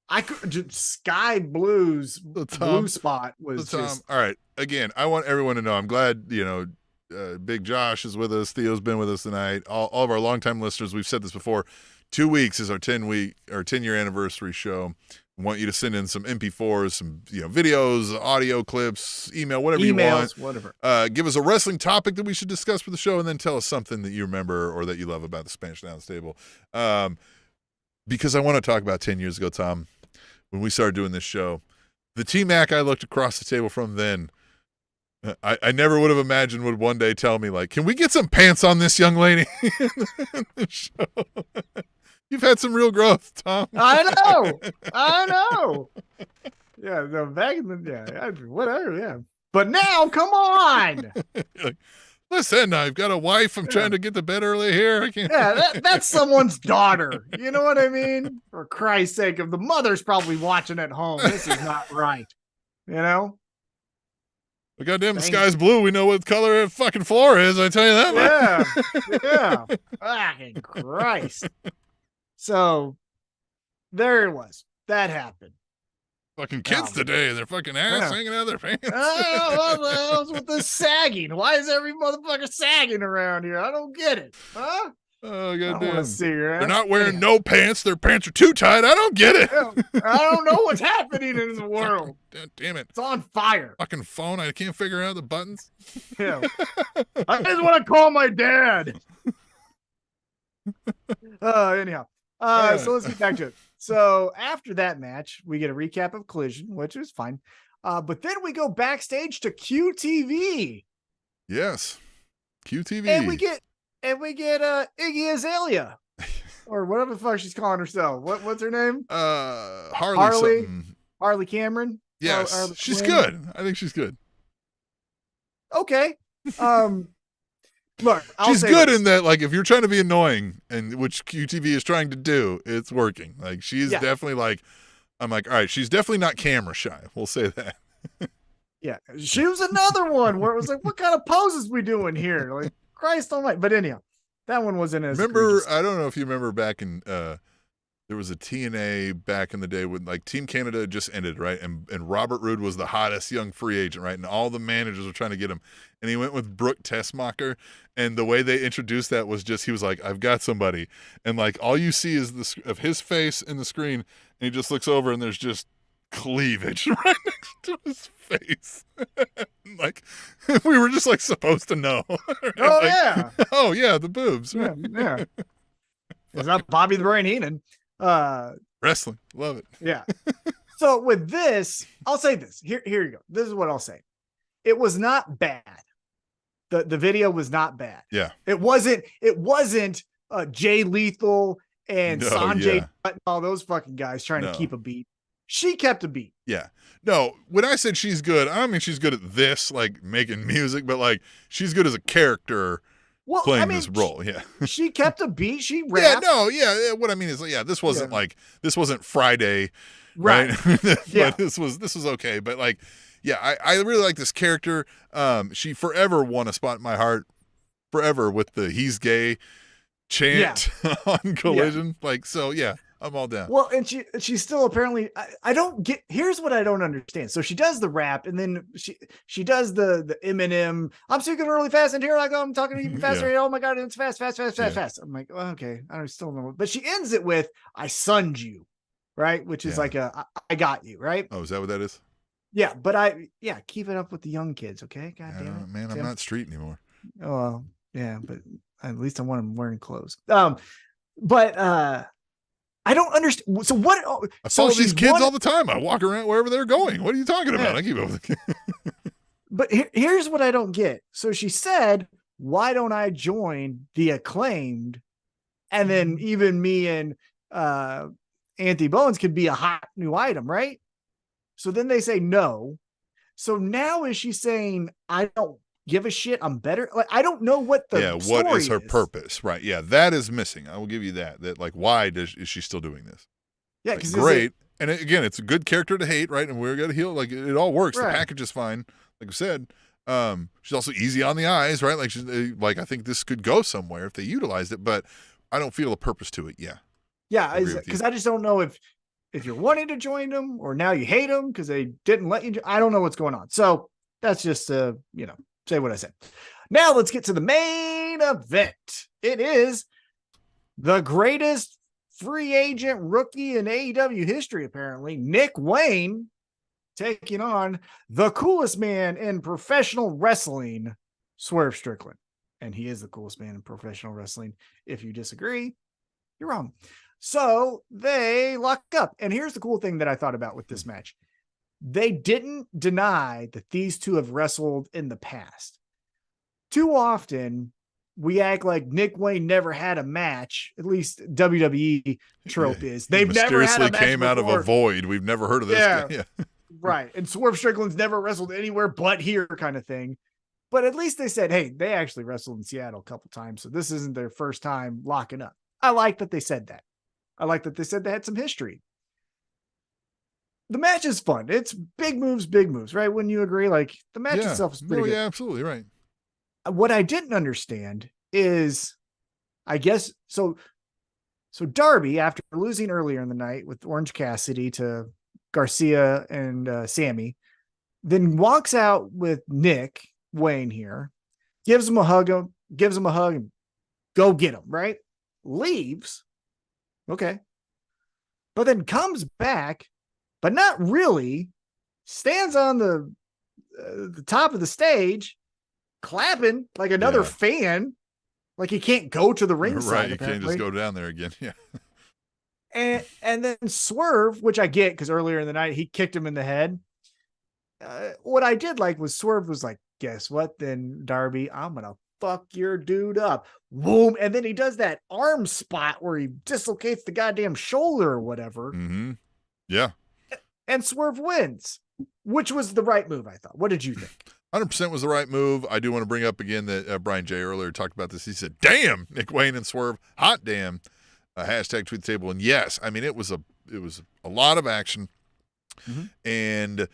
I could just Sky Blue's blue spot was just all right. Again, I want everyone to know. I'm glad Big Josh is with us. Theo's been with us tonight. All of our longtime listeners. We've said this before. 2 weeks is our 10-year anniversary show. We want you to send in some MP4s, some videos, audio clips, email, whatever you want. Whatever. Give us a wrestling topic that we should discuss for the show, and then tell us something that you remember or that you love about the Spanish Accounce Table. Because I want to talk about 10 years ago, Tom, when we started doing this show. The T-Mac I looked across the table from then, I never would have imagined would one day tell me, like, can we get some pants on this young lady in the show? You've had some real growth, Tom. I know. Yeah, no, back in the whatever, yeah. But now, come on. Like, listen, I've got a wife. I'm trying to get to bed early here. I can't. Yeah, that's someone's daughter. You know what I mean? For Christ's sake, if the mother's probably watching at home, this is not right. You know? But goddamn, the Thank sky's blue. We know what color the fucking floor is. I tell you that much. Yeah. Fucking Christ. So there it was. That happened. Fucking kids today, their fucking ass hanging out of their pants. What the hell's with this sagging? Why is every motherfucker sagging around here? I don't get it. Huh? Oh, I don't want goddamn. to see your ass. They're not wearing no pants. Their pants are too tight. I don't get it. I don't know what's happening in the world. God damn it. It's on fire. Fucking phone. I can't figure out the buttons. Yeah. I just want to call my dad. Anyhow. So let's get back to it. So after that match, we get a recap of Collision, which is fine. But then we go backstage to QTV. Yes. QTV. And we get Iggy Azalea. Or whatever the fuck she's calling herself. What's her name? Harley something. Harley Cameron? Yes. Harley She's Quinn? good. I think she's good. Okay. Look, I'll She's say good this. in that, like, if you're trying to be annoying, and which QTV is trying to do, it's working. Like, she's definitely like, I'm like, all right, she's definitely not camera shy. We'll say that. Yeah, she was another one where it was like, what kind of poses we doing here? Like, Christ almighty. But anyhow, that one wasn't as Remember, egregious. I don't know if you remember back in, there was a TNA back in the day when, like, Team Canada had just ended, right? And Robert Roode was the hottest young free agent, right? And all the managers were trying to get him. And he went with Brooke Tessmacher. And the way they introduced that was just, he was like, I've got somebody. And, like, all you see is of his face in the screen. And he just looks over and there's just cleavage right next to his face. Like, we were just, like, supposed to know. Right? Oh, Like, yeah. Oh, yeah, the boobs. Yeah. Yeah. It's not Bobby the Brain Heenan. Wrestling. Love it. Yeah. So with this, I'll say this. Here you go. This is what I'll say. It was not bad. The video was not bad. Yeah. It wasn't Jay Lethal and No, Sanjay yeah. Dutt and all those fucking guys trying No. to keep a beat. She kept a beat. Yeah. No, when I said she's good, I don't mean she's good at this, like making music, but like she's good as a character playing this role. Yeah. She kept a beat. She Yeah, rapped. no, yeah. What I mean is, this wasn't this wasn't Friday, right? Yeah. But this was okay. But like, yeah, I really like this character. She forever won a spot in my heart, forever with the "he's gay" chant on Collision. Yeah. Like, so yeah, I'm all down. Well, and she's still apparently. I don't get. Here's what I don't understand. So she does the rap, and then she does the Eminem. I'm speaking really fast, and here I go. I'm talking even faster. Yeah. Oh my god, it's fast. I'm like, well, okay, I don't still know. But she ends it with "I sunned you," right? Which is like I got you, right? Oh, is that what that is? Yeah, but keep it up with the young kids, okay? God damn it, man, I'm not street anymore. Oh, well, yeah, but at least I want them wearing clothes. But I don't understand. So what? I follow these kids all the time. I walk around wherever they're going. What are you talking about? I keep up with the kids. But here's what I don't get. So she said, "Why don't I join the Acclaimed?" And then even me and Anthony Bowens could be a hot new item, right? So then they say no. So now is she saying, I don't give a shit, I'm better? Like, I don't know what the what is her purpose? Right. Yeah, that is missing. I will give you that like, why is she still doing this? Yeah, because great. And again, it's a good character to hate, right? And we're gonna heal. Like, it all works. Right. The package is fine. Like I said, she's also easy on the eyes, right? Like, she's like, I think this could go somewhere if they utilized it, but I don't feel a purpose to it. Yeah. Yeah, because I just don't know if you're wanting to join them or now you hate them because they didn't let you. I don't know what's going on. So that's just say what I said. Now let's get to the main event. It is the greatest free agent rookie in AEW history, apparently, Nick Wayne, taking on the coolest man in professional wrestling, Swerve Strickland. And he is the coolest man in professional wrestling. If you disagree, you're wrong. So they lock up. And here's the cool thing that I thought about with this match. They didn't deny that these two have wrestled in the past. Too often, we act like Nick Wayne never had a match. At least WWE trope is. They've never had a match came out of a void. We've never heard of this guy. Yeah. Right. And Swerve Strickland's never wrestled anywhere but here kind of thing. But at least they said, hey, they actually wrestled in Seattle a couple times. So this isn't their first time locking up. I like that they said that. I like that they said they had some history. The match is fun. It's big moves, right? Wouldn't you agree? Like, the match itself is pretty good. Yeah, absolutely right. What I didn't understand is, I guess, so Darby, after losing earlier in the night with Orange Cassidy to Garcia and Sammy, then walks out with Nick Wayne here, gives him a hug, and go get him, right? Leaves. Okay. But then comes back, but not really, stands on the top of the stage, clapping like another fan, like he can't go to the ringside. Right, you apparently. can't just go down there again. Yeah. And then Swerve, which I get because earlier in the night he kicked him in the head. What I did like was Swerve was like, guess what? Then Darby, I'm gonna fuck your dude up. Boom. And then he does that arm spot where he dislocates the goddamn shoulder or whatever. Mm-hmm. Yeah. And Swerve wins, which was the right move, I thought. What did you think? 100% was the right move. I do want to bring up again that Brian J. earlier talked about this. He said, damn, Nick Wayne and Swerve, hot damn, hashtag tweet the table. And yes, I mean, it was a lot of action. Mm-hmm. And,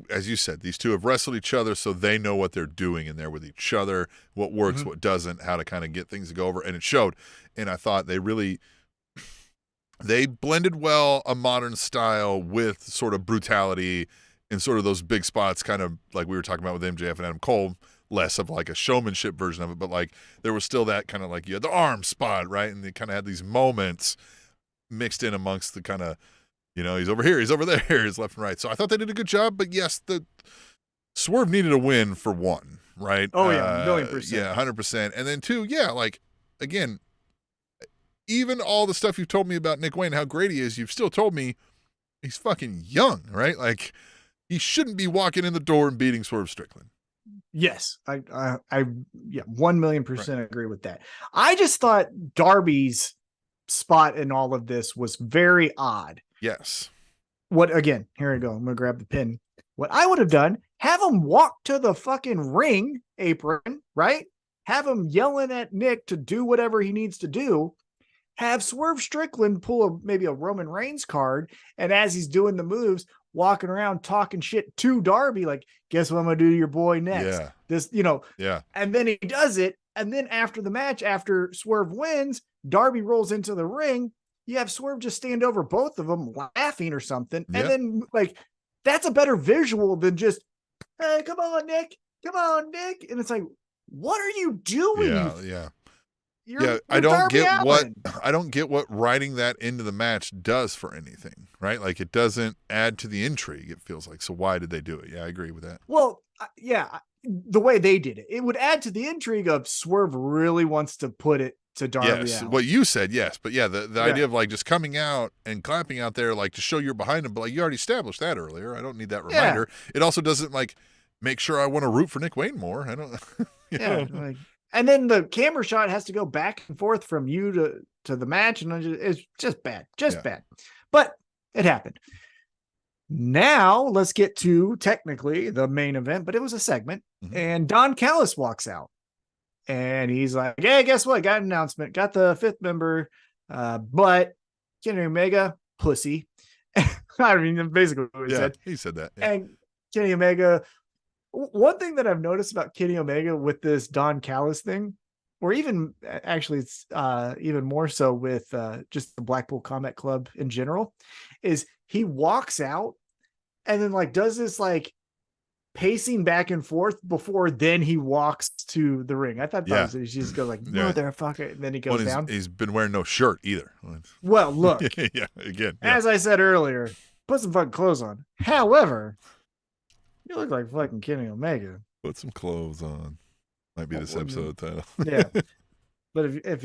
as you said, these two have wrestled each other, so they know what they're doing in there with each other, what works, mm-hmm. what doesn't, how to kind of get things to go over. And it showed. And I thought they blended well a modern style with sort of brutality and sort of those big spots, kind of like we were talking about with MJF and Adam Cole, less of like a showmanship version of it, but like there was still that kind of like, you had the arm spot, right? And they kind of had these moments mixed in amongst the kind of, he's over here, he's over there, he's left and right. So I thought they did a good job, but yes, the Swerve needed a win for one, right? Oh yeah, 1,000,000%. Yeah, 100%. And then two, yeah, like, again, even all the stuff you've told me about Nick Wayne, how great he is, you've still told me he's fucking young, right? Like, he shouldn't be walking in the door and beating Swerve Strickland. Yes, I 1,000,000% agree with that. I just thought Darby's spot in all of this was very odd. Yes. What again? Here I go. I'm gonna grab the pin. What I would have done, have him walk to the fucking ring apron, right? Have him yelling at Nick to do whatever he needs to do. Have Swerve Strickland pull maybe a Roman Reigns card, and as he's doing the moves, walking around talking shit to Darby, like, guess what I'm gonna do to your boy next? Yeah. This, Yeah. and then he does it, and then after the match, after Swerve wins, Darby rolls into the ring. You have Swerve just stand over both of them laughing or something, Yeah. and then like that's a better visual than just, hey, come on, Nick, and it's like, what are you doing? Yeah. You're I don't Darby get what writing that into the match does for anything, right? Like it doesn't add to the intrigue, it feels like. So why did they do it? Yeah, I agree with that. Well, the way they did it, it would add to the intrigue of Swerve really wants to put it to Darby. Yes, Allin. what you said, yes. But yeah, the idea of like just coming out and clapping out there, like to show you're behind him, but like you already established that earlier. I don't need that reminder. It also doesn't like make sure I want to root for Nick Wayne more. I don't like, and then the camera shot has to go back and forth from you to the match, and it's just bad. Bad. But it happened. Now let's get to technically the main event, but it was a segment. Mhm. And Don Callis walks out and he's like, hey, guess what? Got an announcement. Got the 5th member. But Kenny Omega, pussy. I mean, basically what he said. He said that. Yeah. And Kenny Omega, one thing that I've noticed about Kenny Omega with this Don Callis thing, or even actually it's even more so with just the Blackpool Combat Club in general, is he walks out and then like does this like pacing back and forth before then he walks to the ring. I thought that was, he just goes like, motherfucker, and then he goes down. He's been wearing no shirt either. Well, look, again, as I said earlier, put some fucking clothes on. However, you look like fucking Kenny Omega. Put some clothes on. Might be this episode title. Yeah. But if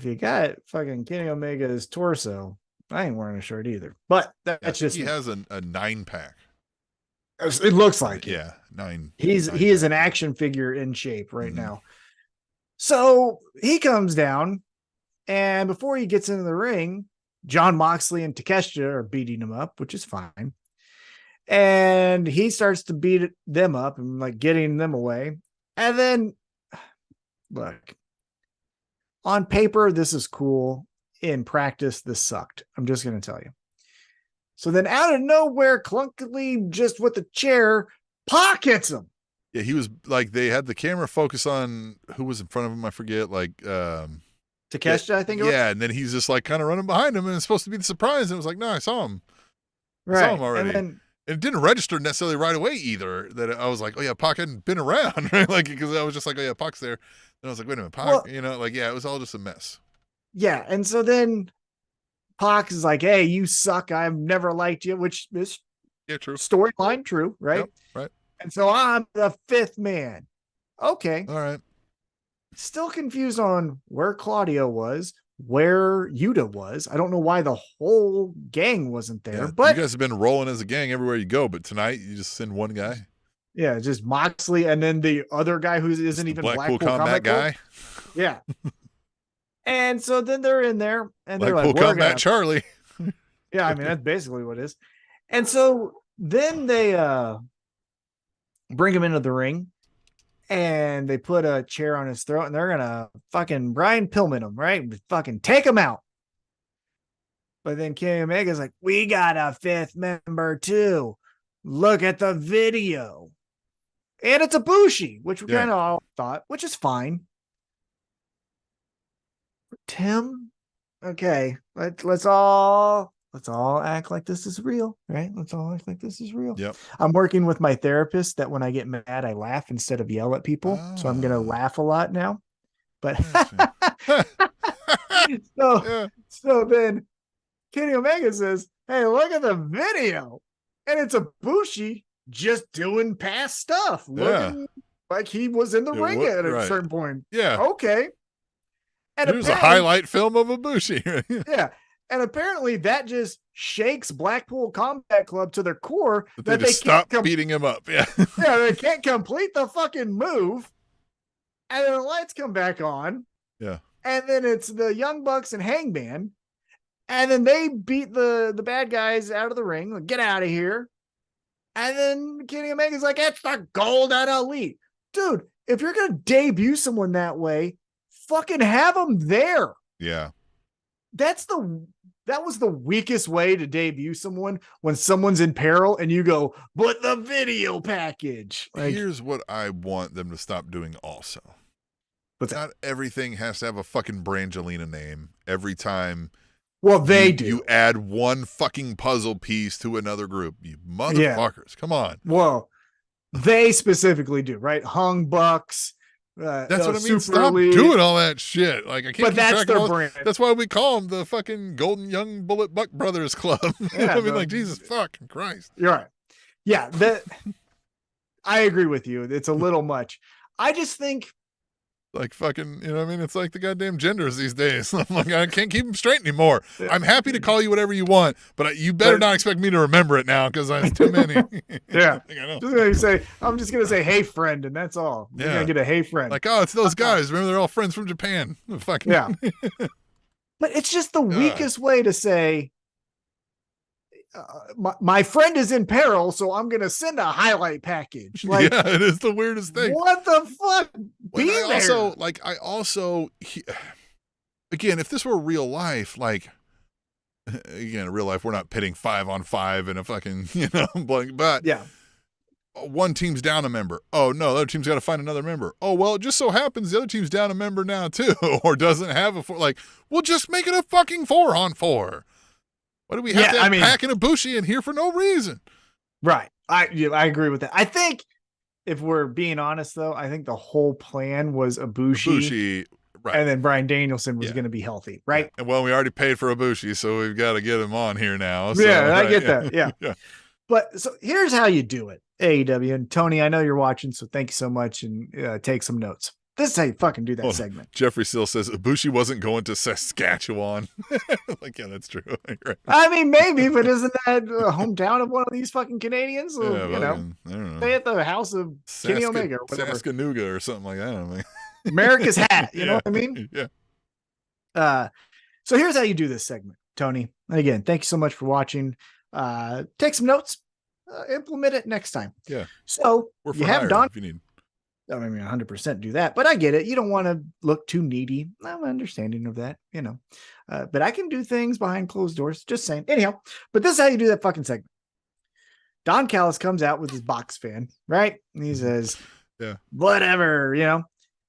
you got fucking Kenny Omega's torso, I ain't wearing a shirt either. But that's just he has a 9-pack. It looks like it. Yeah, 9. He is an action figure in shape right now. So he comes down, and before he gets into the ring, John Moxley and Takeshita are beating him up, which is fine. And he starts to beat them up and like getting them away. And then, look, on paper, this is cool. In practice, this sucked. I'm just going to tell you. So then out of nowhere, clunkily, just with the chair, Pac hits him. Yeah, he was like, they had the camera focus on who was in front of him. I forget, like Takeshita, I think it was. Yeah, and then he's just like kind of running behind him, and it's supposed to be the surprise. And it was like, no, I saw him. Right. I saw him already. And it didn't register necessarily right away either. That I was like, oh yeah, Pac hadn't been around, right? Like, because I was just like, oh yeah, Pac's there. And I was like, wait a minute, Pac, well, it was all just a mess. Yeah, and so then Pac is like, hey, you suck. I've never liked you, which is true. Storyline true, right? Yep, right. And so I'm the 5th man. Okay. All right. Still confused on where Claudio was, where Yuta was. I don't know why the whole gang wasn't there. Yeah, but you guys have been rolling as a gang everywhere you go, but tonight you just send one guy. Yeah, just Moxley and then the other guy who isn't even Blackpool Combat guy. Yeah. And so then they're in there and they're Blackpool like, Combat Charlie. Yeah, I mean, that's basically what it is. And so then they bring him into the ring and they put a chair on his throat and they're gonna fucking Brian Pillman him, right? Fucking take him out. But then Kenny Omega's like, we got a 5th member too. Look at the video. And it's Ibushi, which we kind of all thought, which is fine. Tim, okay, let's all act like this is real, right? Let's all act like this is real. Yep. I'm working with my therapist that when I get mad, I laugh instead of yell at people. So I'm gonna laugh a lot now. But so then Kenny Omega says, hey, look at the video. And it's Ibushi just doing past stuff, looking like he was in the ring at a certain point. Yeah. Okay. And there's a highlight film of Ibushi. Yeah. And apparently that just shakes Blackpool Combat Club to their core But that they just can't stop beating him up. Yeah. yeah, they can't complete the fucking move. And then the lights come back on. Yeah. And then it's the Young Bucks and Hangman. And then they beat the bad guys out of the ring. Like, get out of here. And then Kenny Omega's like, it's the Golden Elite. Dude, if you're going to debut someone that way, fucking have them there. Yeah. That was the weakest way to debut someone, when someone's in peril and you go, but the video package. Like, here's what I want them to stop doing also. But not everything has to have a fucking Brangelina name every time. Well, they do. You add one fucking puzzle piece to another group. You motherfuckers. Come on. Well, they specifically do, right? Hung Bucks. That's what I mean. Super Stop League. doing all that shit. Like, I can't. But that's their brand. That's why we call them the fucking Golden Young Bullet Buck Brothers Club. Yeah, I mean, like, Jesus fucking Christ. You're right. Yeah, I agree with you. It's a little much. I just think, like, fucking, you know what I mean? It's like the goddamn genders these days. I'm like, I can't keep them straight anymore. I'm happy to call you whatever you want, but you better not expect me to remember it now, because it's too many. Yeah. I I'm just gonna say, hey friend, and that's all. You're gonna get a hey friend. Like, oh, it's those guys. Remember, they're all friends from Japan. Fucking yeah. But it's just the weakest way to say, my friend is in peril, so I'm gonna send a highlight package. Like, yeah, it is the weirdest thing. What the fuck? Again, if this were real life, like, again, in real life, we're not pitting 5-on-5 in a fucking, but yeah, one team's down a member. Oh no, the other team's got to find another member. Oh well, it just so happens the other team's down a member now too, or doesn't have a 4. Like, we'll just make it a fucking 4-on-4. Why do we have that Pac and Ibushi in here for no reason? Right. I agree with that. I think, if we're being honest, though, I think the whole plan was Ibushi, right, and then Bryan Danielson was going to be healthy, right? Yeah. And well, we already paid for Ibushi, so we've got to get him on here now. So, yeah, I get that. Yeah. Yeah. But so here's how you do it, AEW. And Tony, I know you're watching, so thank you so much, and take some notes. This is how you fucking do that segment. Jeffrey Seal says Ibushi wasn't going to Saskatchewan. Like, yeah, that's true. Right. I mean, maybe, but isn't that the hometown of one of these fucking Canadians? So, Yeah, I don't know. Stay at the house of Kenny Omega or whatever. Saskanuga or something like that. I mean. America's hat. You know what I mean? Yeah. So here's how you do this segment, Tony. And again, thank you so much for watching. Take some notes. Implement it next time. Yeah. So you have Don. If you need. I mean, 100% do that, but I get it. You don't want to look too needy. I'm understanding of that, but I can do things behind closed doors. Just saying. Anyhow, but this is how you do that fucking segment. Don Callis comes out with his box fan, right? And he says, yeah, whatever, and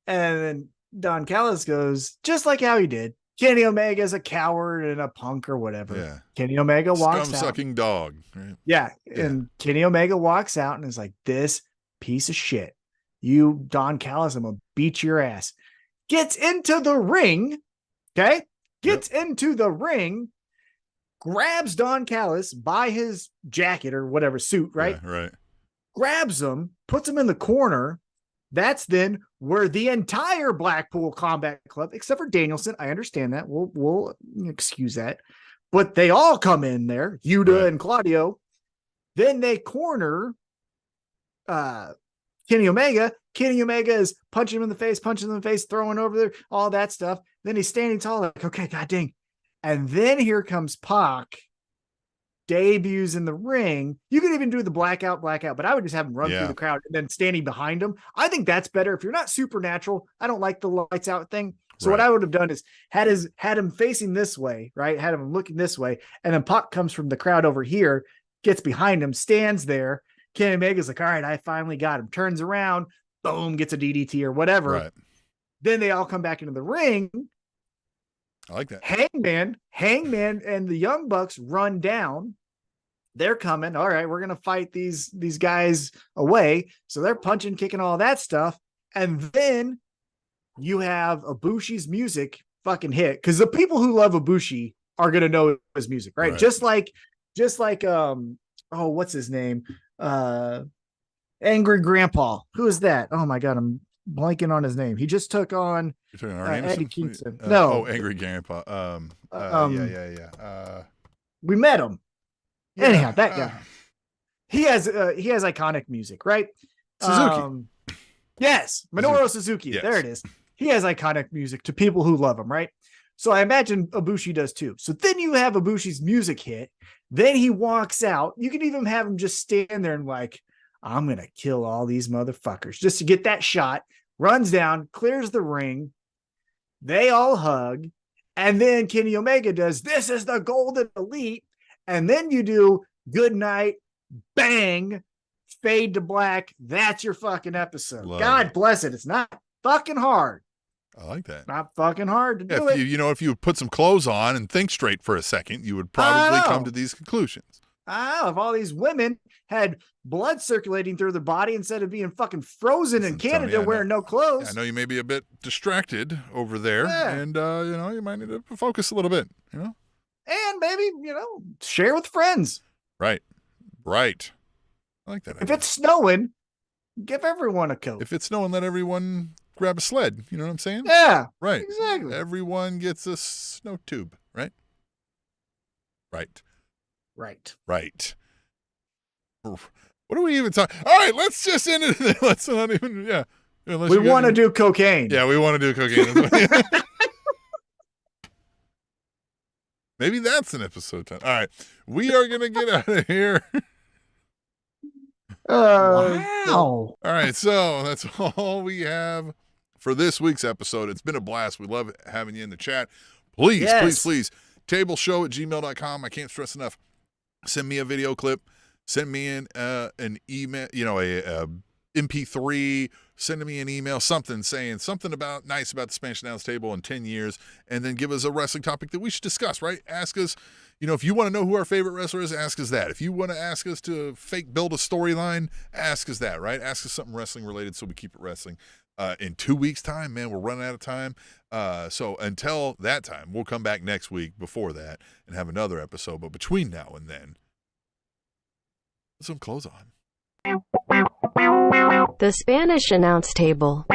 then Don Callis goes, just like how he did. Kenny Omega is a coward and a punk or whatever. Yeah. Kenny Omega walks out. Scum-sucking dog. Right? Yeah. And Kenny Omega walks out and is like, this piece of shit. You, Don Callis, I'm going to beat your ass. Gets into the ring. Okay. Gets into the ring. Grabs Don Callis by his jacket or whatever suit, right? Yeah, right. Grabs him, puts him in the corner. That's then where the entire Blackpool Combat Club, except for Danielson, I understand that. We'll excuse that. But they all come in there, Yuta and Claudio. Then they corner Kenny Omega. Kenny Omega is punching him in the face, throwing over there, all that stuff. Then he's standing tall, like, okay, god dang. And then here comes Pac, debuts in the ring. You could even do the blackout, but I would just have him run through the crowd and then standing behind him. I think that's better. If you're not supernatural, I don't like the lights out thing. So what I would have done is had him facing this way, right? Had him looking this way. And then Pac comes from the crowd over here, gets behind him, stands there. Kenny Omega's like, all right, I finally got him. Turns around, boom, gets a DDT or whatever. Right. Then they all come back into the ring. I like that. Hangman and the Young Bucks run down. They're coming. All right, we're going to fight these guys away. So they're punching, kicking, all that stuff. And then you have Ibushi's music fucking hit. Because the people who love Ibushi are going to know his music, right? Just like, what's his name? Angry Grandpa. Who is that? Oh my God, I'm blanking on his name. He just took on You're talking Arn Anderson? Eddie Kingston. No. Angry Grandpa. We met him. Yeah, Anyhow, that guy. He has iconic music, right? Suzuki. Yes, Minoru Suzuki. Yes. There it is. He has iconic music to people who love him, right? So I imagine Ibushi does too. So then you have Ibushi's music hit. Then he walks out. You can even have him just stand there and like, I'm going to kill all these motherfuckers just to get that shot. Runs down, clears the ring. They all hug. And then Kenny Omega does, this is the Golden Elite. And then you do good night, bang, fade to black. That's your fucking episode. God bless it. It's not fucking hard. I like that. Not fucking hard to do it. If you put some clothes on and think straight for a second, you would probably come to these conclusions. If all these women had blood circulating through their body instead of being fucking frozen in Canada wearing no clothes. I know you may be a bit distracted over there, and you might need to focus a little bit, and maybe share with friends. Right. I like that. If it's snowing, give everyone a coat. If it's snowing, let everyone grab a sled. You know what I'm saying? Yeah. Right. Exactly. Everyone gets a snow tube. Right. What are we even talking? All right, let's just end it. Let's not even. Yeah. We want to do cocaine. Yeah, we want to do cocaine. Maybe that's an episode 10. All right, we are gonna get out of here. Wow. All right, so that's all we have for this week's episode. It's been a blast. We love having you in the chat. Please, tableshow@gmail.com. I can't stress enough. Send me a video clip. Send me an email, a MP3. Send me an email, something saying something nice about the Spanish Accounce Table in 10 years, and then give us a wrestling topic that we should discuss, right? Ask us, if you want to know who our favorite wrestler is, ask us that. If you want to ask us to fake build a storyline, ask us that, right? Ask us something wrestling related so we keep it wrestling. In 2 weeks' time, man, we're running out of time. So until that time, we'll come back next week before that and have another episode. But between now and then, put some clothes on. The Spanish Accounce Table.